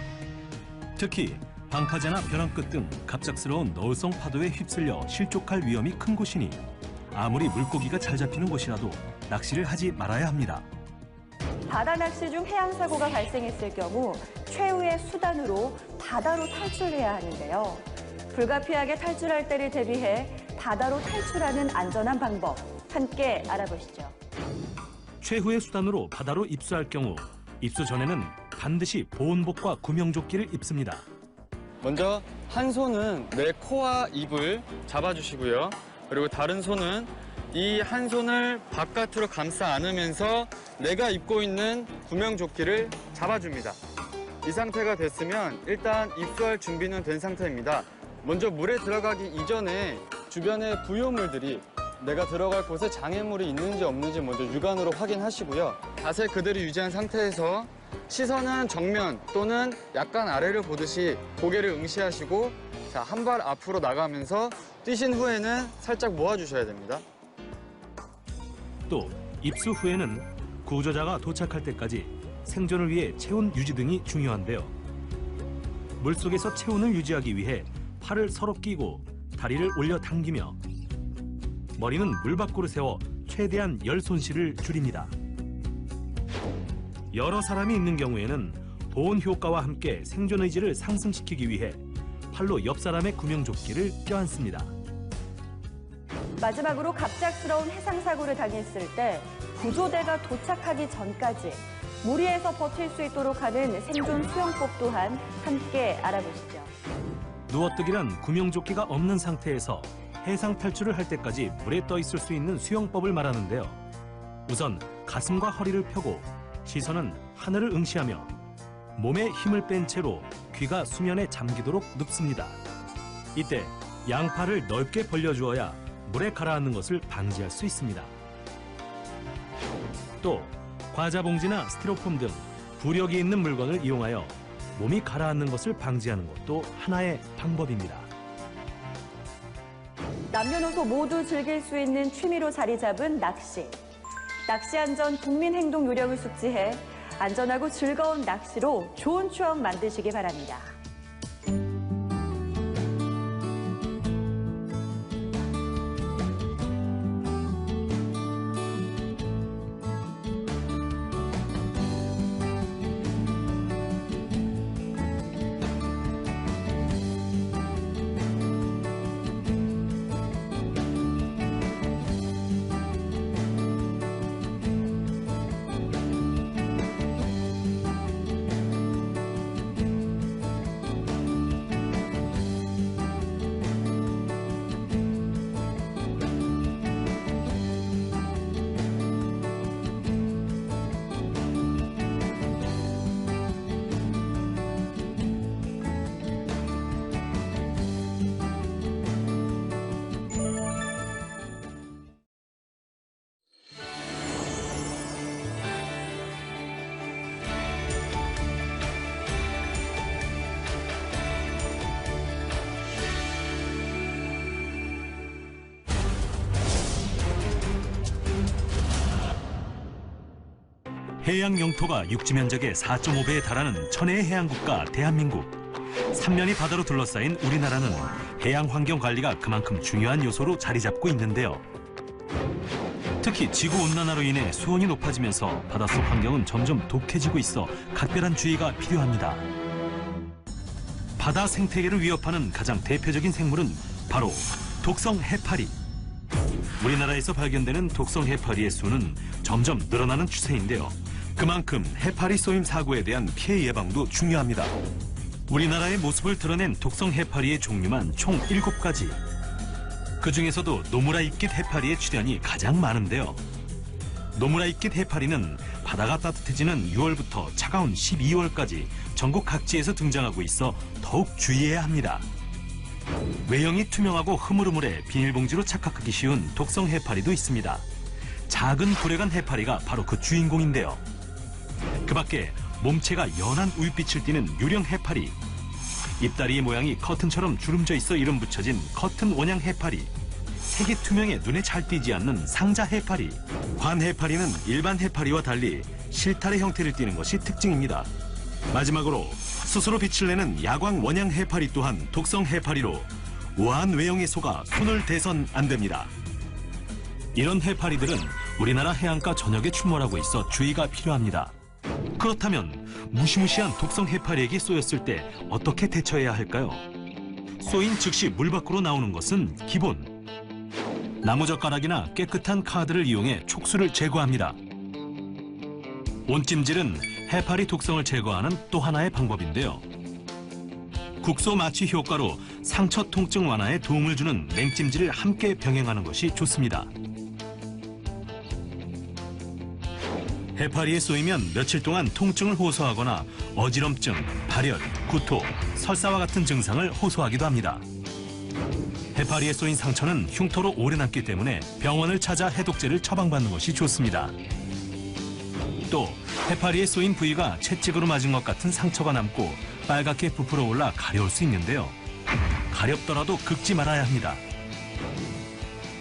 특히 방파제나 벼랑 끝 등 갑작스러운 너울성 파도에 휩쓸려 실족할 위험이 큰 곳이니 아무리 물고기가 잘 잡히는 곳이라도 낚시를 하지 말아야 합니다. 바다 낚시 중 해양 사고가 발생했을 경우 최후의 수단으로 바다로 탈출해야 하는데요. 불가피하게 탈출할 때를 대비해 바다로 탈출하는 안전한 방법 함께 알아보시죠. 최후의 수단으로 바다로 입수할 경우 입수 전에는 반드시 보온복과 구명조끼를 입습니다. 먼저 한 손은 내 코와 입을 잡아주시고요. 그리고 다른 손은 이 한 손을 바깥으로 감싸 안으면서 내가 입고 있는 구명조끼를 잡아줍니다. 이 상태가 됐으면 일단 입수할 준비는 된 상태입니다. 먼저 물에 들어가기 이전에 주변의 부유물들이 내가 들어갈 곳에 장애물이 있는지 없는지 먼저 육안으로 확인하시고요. 자세 그대로 유지한 상태에서 시선은 정면 또는 약간 아래를 보듯이 고개를 응시하시고 한 발 앞으로 나가면서 뛰신 후에는 살짝 모아주셔야 됩니다. 또 입수 후에는 구조자가 도착할 때까지 생존을 위해 체온 유지 등이 중요한데요. 물속에서 체온을 유지하기 위해 팔을 서로 끼고 다리를 올려 당기며 머리는 물 밖으로 세워 최대한 열 손실을 줄입니다. 여러 사람이 있는 경우에는 보온 효과와 함께 생존 의지를 상승시키기 위해 팔로 옆 사람의 구명조끼를 껴안습니다. 마지막으로 갑작스러운 해상사고를 당했을 때 구조대가 도착하기 전까지 물 위에서 버틸 수 있도록 하는 생존 수영법 또한 함께 알아보시죠. 누워뜨기란 구명조끼가 없는 상태에서 해상 탈출을 할 때까지 물에 떠 있을 수 있는 수영법을 말하는데요. 우선 가슴과 허리를 펴고 시선은 하늘을 응시하며 몸에 힘을 뺀 채로 귀가 수면에 잠기도록 눕습니다. 이때 양팔을 넓게 벌려주어야 물에 가라앉는 것을 방지할 수 있습니다. 또 과자 봉지나 스티로폼 등 부력이 있는 물건을 이용하여 몸이 가라앉는 것을 방지하는 것도 하나의 방법입니다. 남녀노소 모두 즐길 수 있는 취미로 자리 잡은 낚시. 낚시 안전 국민 행동 요령을 숙지해 안전하고 즐거운 낚시로 좋은 추억 만드시기 바랍니다. 해양 영토가 육지 면적의 4.5배에 달하는 천혜의 해양국가 대한민국. 3면이 바다로 둘러싸인 우리나라는 해양 환경 관리가 그만큼 중요한 요소로 자리 잡고 있는데요. 특히 지구온난화로 인해 수온이 높아지면서 바닷속 환경은 점점 독해지고 있어 각별한 주의가 필요합니다. 바다 생태계를 위협하는 가장 대표적인 생물은 바로 독성 해파리. 우리나라에서 발견되는 독성 해파리의 수는 점점 늘어나는 추세인데요. 그만큼 해파리 쏘임 사고에 대한 피해 예방도 중요합니다. 우리나라의 모습을 드러낸 독성 해파리의 종류만 총 7가지. 그중에서도 노무라 입깃 해파리의 출현이 가장 많은데요. 노무라 입깃 해파리는 바다가 따뜻해지는 6월부터 차가운 12월까지 전국 각지에서 등장하고 있어 더욱 주의해야 합니다. 외형이 투명하고 흐물흐물해 비닐봉지로 착각하기 쉬운 독성 해파리도 있습니다. 작은 불에간 해파리가 바로 그 주인공인데요. 그 밖에 몸체가 연한 우윳빛을 띠는 유령 해파리, 입다리의 모양이 커튼처럼 주름져 있어 이름 붙여진 커튼 원양 해파리, 색이 투명해 눈에 잘 띄지 않는 상자 해파리, 관 해파리는 일반 해파리와 달리 실타래 형태를 띠는 것이 특징입니다. 마지막으로 스스로 빛을 내는 야광 원양 해파리 또한 독성 해파리로 우아한 외형에 속아 손을 대선 안 됩니다. 이런 해파리들은 우리나라 해안가 전역에 출몰하고 있어 주의가 필요합니다. 그렇다면 무시무시한 독성 해파리에게 쏘였을 때 어떻게 대처해야 할까요? 쏘인 즉시 물 밖으로 나오는 것은 기본. 나무젓가락이나 깨끗한 카드를 이용해 촉수를 제거합니다. 온찜질은 해파리 독성을 제거하는 또 하나의 방법인데요. 국소 마취 효과로 상처 통증 완화에 도움을 주는 냉찜질을 함께 병행하는 것이 좋습니다. 해파리에 쏘이면 며칠 동안 통증을 호소하거나 어지럼증, 발열, 구토, 설사와 같은 증상을 호소하기도 합니다. 해파리에 쏘인 상처는 흉터로 오래 남기 때문에 병원을 찾아 해독제를 처방받는 것이 좋습니다. 또 해파리에 쏘인 부위가 채찍으로 맞은 것 같은 상처가 남고 빨갛게 부풀어 올라 가려울 수 있는데요. 가렵더라도 긁지 말아야 합니다.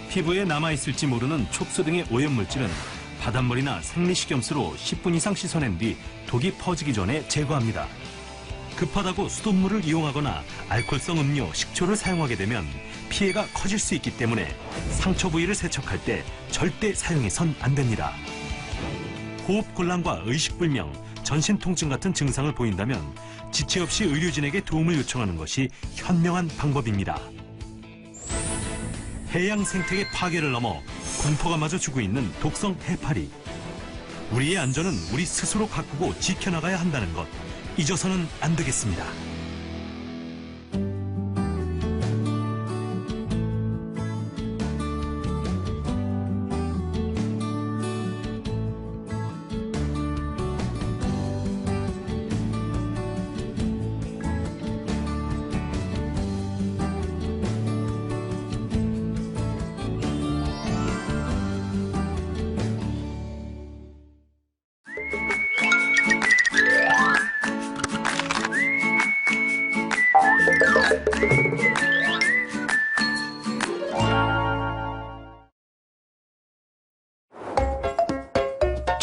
피부에 남아있을지 모르는 촉수 등의 오염물질은 바닷물이나 생리식염수로 10분 이상 씻어낸 뒤 독이 퍼지기 전에 제거합니다. 급하다고 수돗물을 이용하거나 알코올성 음료, 식초를 사용하게 되면 피해가 커질 수 있기 때문에 상처 부위를 세척할 때 절대 사용해선 안 됩니다. 호흡곤란과 의식불명, 전신 통증 같은 증상을 보인다면 지체 없이 의료진에게 도움을 요청하는 것이 현명한 방법입니다. 해양 생태계 파괴를 넘어 공포가 마저 주고 있는 독성 해파리. 우리의 안전은 우리 스스로 가꾸고 지켜나가야 한다는 것 잊어서는 안 되겠습니다.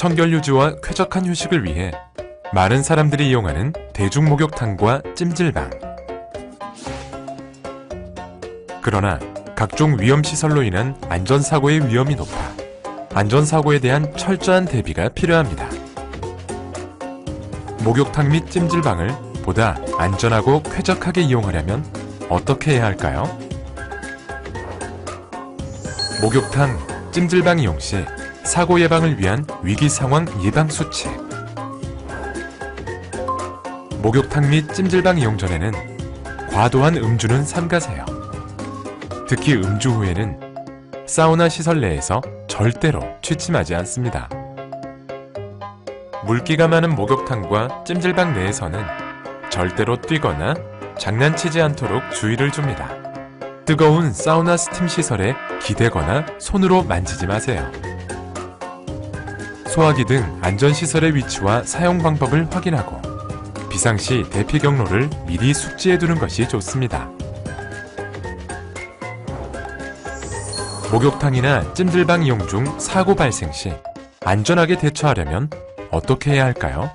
청결 유지와 쾌적한 휴식을 위해 많은 사람들이 이용하는 대중목욕탕과 찜질방. 그러나 각종 위험시설로 인한 안전사고의 위험이 높아 안전사고에 대한 철저한 대비가 필요합니다. 목욕탕 및 찜질방을 보다 안전하고 쾌적하게 이용하려면 어떻게 해야 할까요? 목욕탕, 찜질방 이용 시 사고 예방을 위한 위기상황 예방 수칙. 목욕탕 및 찜질방 이용 전에는 과도한 음주는 삼가세요. 특히 음주 후에는 사우나 시설 내에서 절대로 취침하지 않습니다. 물기가 많은 목욕탕과 찜질방 내에서는 절대로 뛰거나 장난치지 않도록 주의를 줍니다. 뜨거운 사우나 스팀 시설에 기대거나 손으로 만지지 마세요. 소화기 등 안전시설의 위치와 사용 방법을 확인하고 비상시 대피 경로를 미리 숙지해두는 것이 좋습니다. 목욕탕이나 찜질방 이용 중 사고 발생 시 안전하게 대처하려면 어떻게 해야 할까요?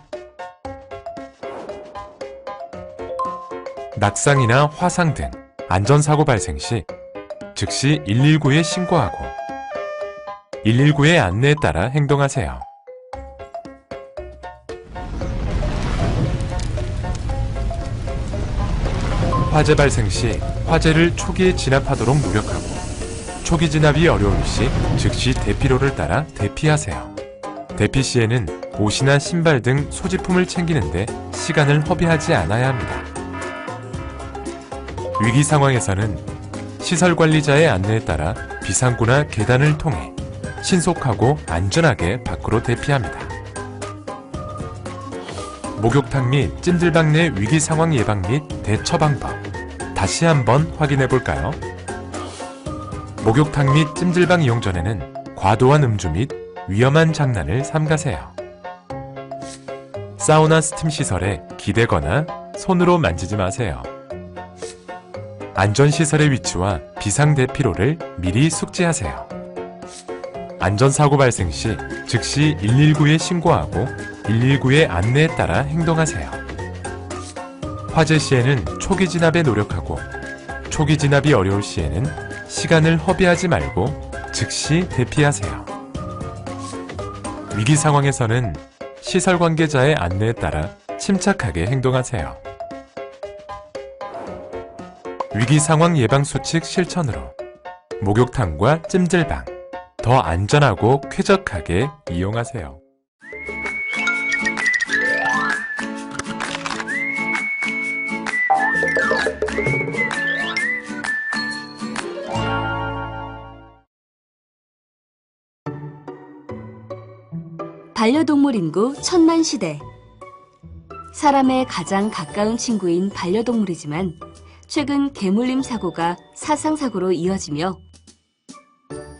낙상이나 화상 등 안전사고 발생 시 즉시 119에 신고하고 119의 안내에 따라 행동하세요. 화재 발생 시 화재를 초기에 진압하도록 노력하고 초기 진압이 어려울 시 즉시 대피로를 따라 대피하세요. 대피 시에는 옷이나 신발 등 소지품을 챙기는데 시간을 허비하지 않아야 합니다. 위기 상황에서는 시설 관리자의 안내에 따라 비상구나 계단을 통해 신속하고 안전하게 밖으로 대피합니다. 목욕탕 및 찜질방 내 위기 상황 예방 및 대처 방법. 다시 한번 확인해 볼까요? 목욕탕 및 찜질방 이용 전에는 과도한 음주 및 위험한 장난을 삼가세요. 사우나 스팀 시설에 기대거나 손으로 만지지 마세요. 안전시설의 위치와 비상대피로를 미리 숙지하세요. 안전사고 발생 시 즉시 119에 신고하고 119의 안내에 따라 행동하세요. 화재 시에는 초기 진압에 노력하고 초기 진압이 어려울 시에는 시간을 허비하지 말고 즉시 대피하세요. 위기 상황에서는 시설 관계자의 안내에 따라 침착하게 행동하세요. 위기 상황 예방 수칙 실천으로 목욕탕과 찜질방 더 안전하고 쾌적하게 이용하세요. 반려동물 인구 1000만 시대. 사람의 가장 가까운 친구인 반려동물이지만 최근 개물림 사고가 사상사고로 이어지며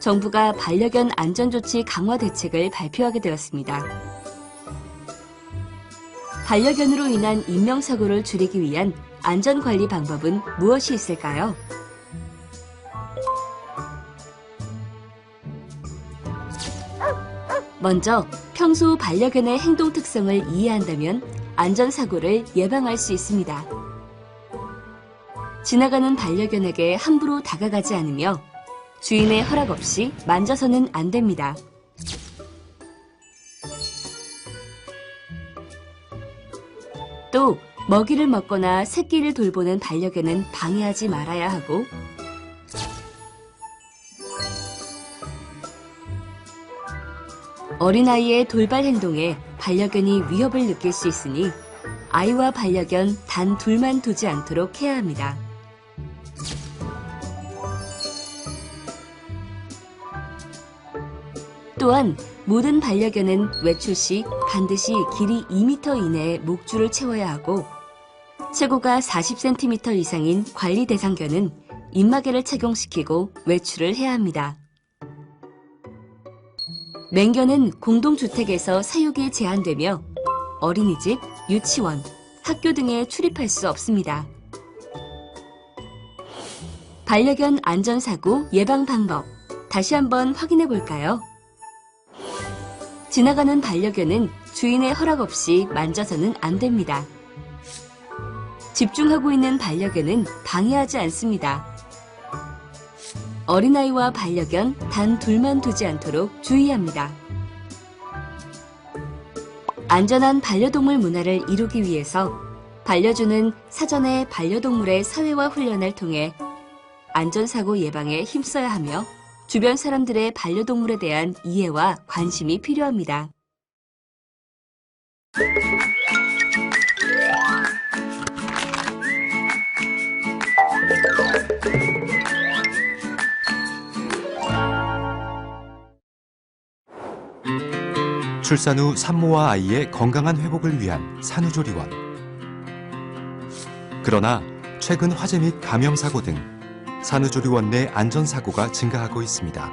정부가 반려견 안전조치 강화 대책을 발표하게 되었습니다. 반려견으로 인한 인명사고를 줄이기 위한 안전관리 방법은 무엇이 있을까요? 먼저 평소 반려견의 행동 특성을 이해한다면 안전사고를 예방할 수 있습니다. 지나가는 반려견에게 함부로 다가가지 않으며 주인의 허락 없이 만져서는 안 됩니다. 또 먹이를 먹거나 새끼를 돌보는 반려견은 방해하지 말아야 하고 어린아이의 돌발 행동에 반려견이 위협을 느낄 수 있으니 아이와 반려견 단 둘만 두지 않도록 해야 합니다. 또한 모든 반려견은 외출 시 반드시 길이 2m 이내에 목줄을 채워야 하고 최고가 40cm 이상인 관리 대상견은 입마개를 착용시키고 외출을 해야 합니다. 맹견은 공동주택에서 사육이 제한되며 어린이집, 유치원, 학교 등에 출입할 수 없습니다. 반려견 안전사고 예방 방법 다시 한번 확인해 볼까요? 지나가는 반려견은 주인의 허락 없이 만져서는 안 됩니다. 집중하고 있는 반려견은 방해하지 않습니다. 어린아이와 반려견 단 둘만 두지 않도록 주의합니다. 안전한 반려동물 문화를 이루기 위해서 반려주는 사전에 반려동물의 사회화 훈련을 통해 안전사고 예방에 힘써야 하며 주변 사람들의 반려동물에 대한 이해와 관심이 필요합니다. 출산 후 산모와 아이의 건강한 회복을 위한 산후조리원. 그러나 최근 화재 및 감염사고 등 산후조리원 내 안전사고가 증가하고 있습니다.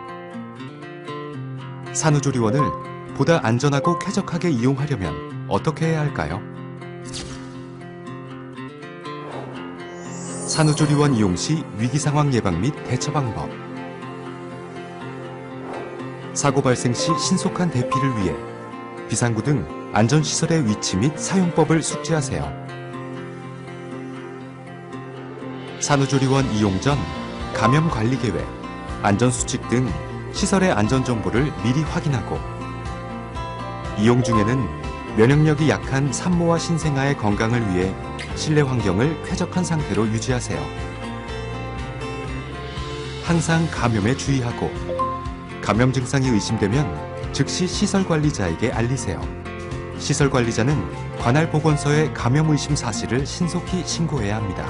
산후조리원을 보다 안전하고 쾌적하게 이용하려면 어떻게 해야 할까요? 산후조리원 이용 시 위기상황 예방 및 대처 방법. 사고 발생 시 신속한 대피를 위해 비상구 등 안전시설의 위치 및 사용법을 숙지하세요. 산후조리원 이용 전 감염관리계획, 안전수칙 등 시설의 안전정보를 미리 확인하고 이용 중에는 면역력이 약한 산모와 신생아의 건강을 위해 실내 환경을 쾌적한 상태로 유지하세요. 항상 감염에 주의하고 감염 증상이 의심되면 즉시 시설관리자에게 알리세요. 시설관리자는 관할 보건소에 감염 의심 사실을 신속히 신고해야 합니다.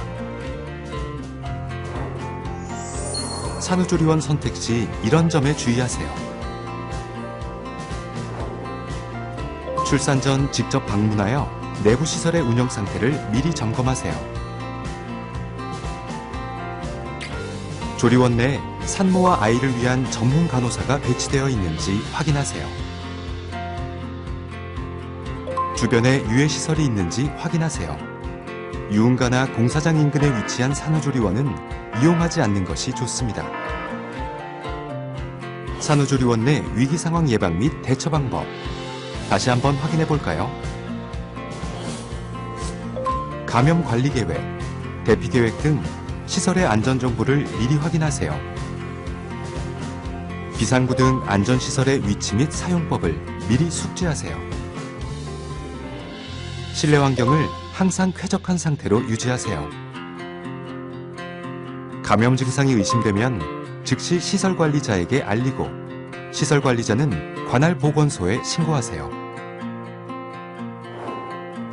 산후조리원 선택 시 이런 점에 주의하세요. 출산 전 직접 방문하여 내부 시설의 운영 상태를 미리 점검하세요. 조리원 내 산모와 아이를 위한 전문 간호사가 배치되어 있는지 확인하세요. 주변에 유해시설이 있는지 확인하세요. 유흥가나 공사장 인근에 위치한 산후조리원은 이용하지 않는 것이 좋습니다. 산후조리원 내 위기상황 예방 및 대처 방법 다시 한번 확인해 볼까요? 감염 관리 계획, 대피 계획 등 시설의 안전 정보를 미리 확인하세요. 비상구 등 안전시설의 위치 및 사용법을 미리 숙지하세요. 실내 환경을 항상 쾌적한 상태로 유지하세요. 감염 증상이 의심되면 즉시 시설관리자에게 알리고 시설관리자는 관할 보건소에 신고하세요.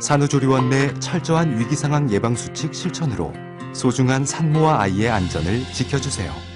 산후조리원 내 철저한 위기상황 예방수칙 실천으로 소중한 산모와 아이의 안전을 지켜주세요.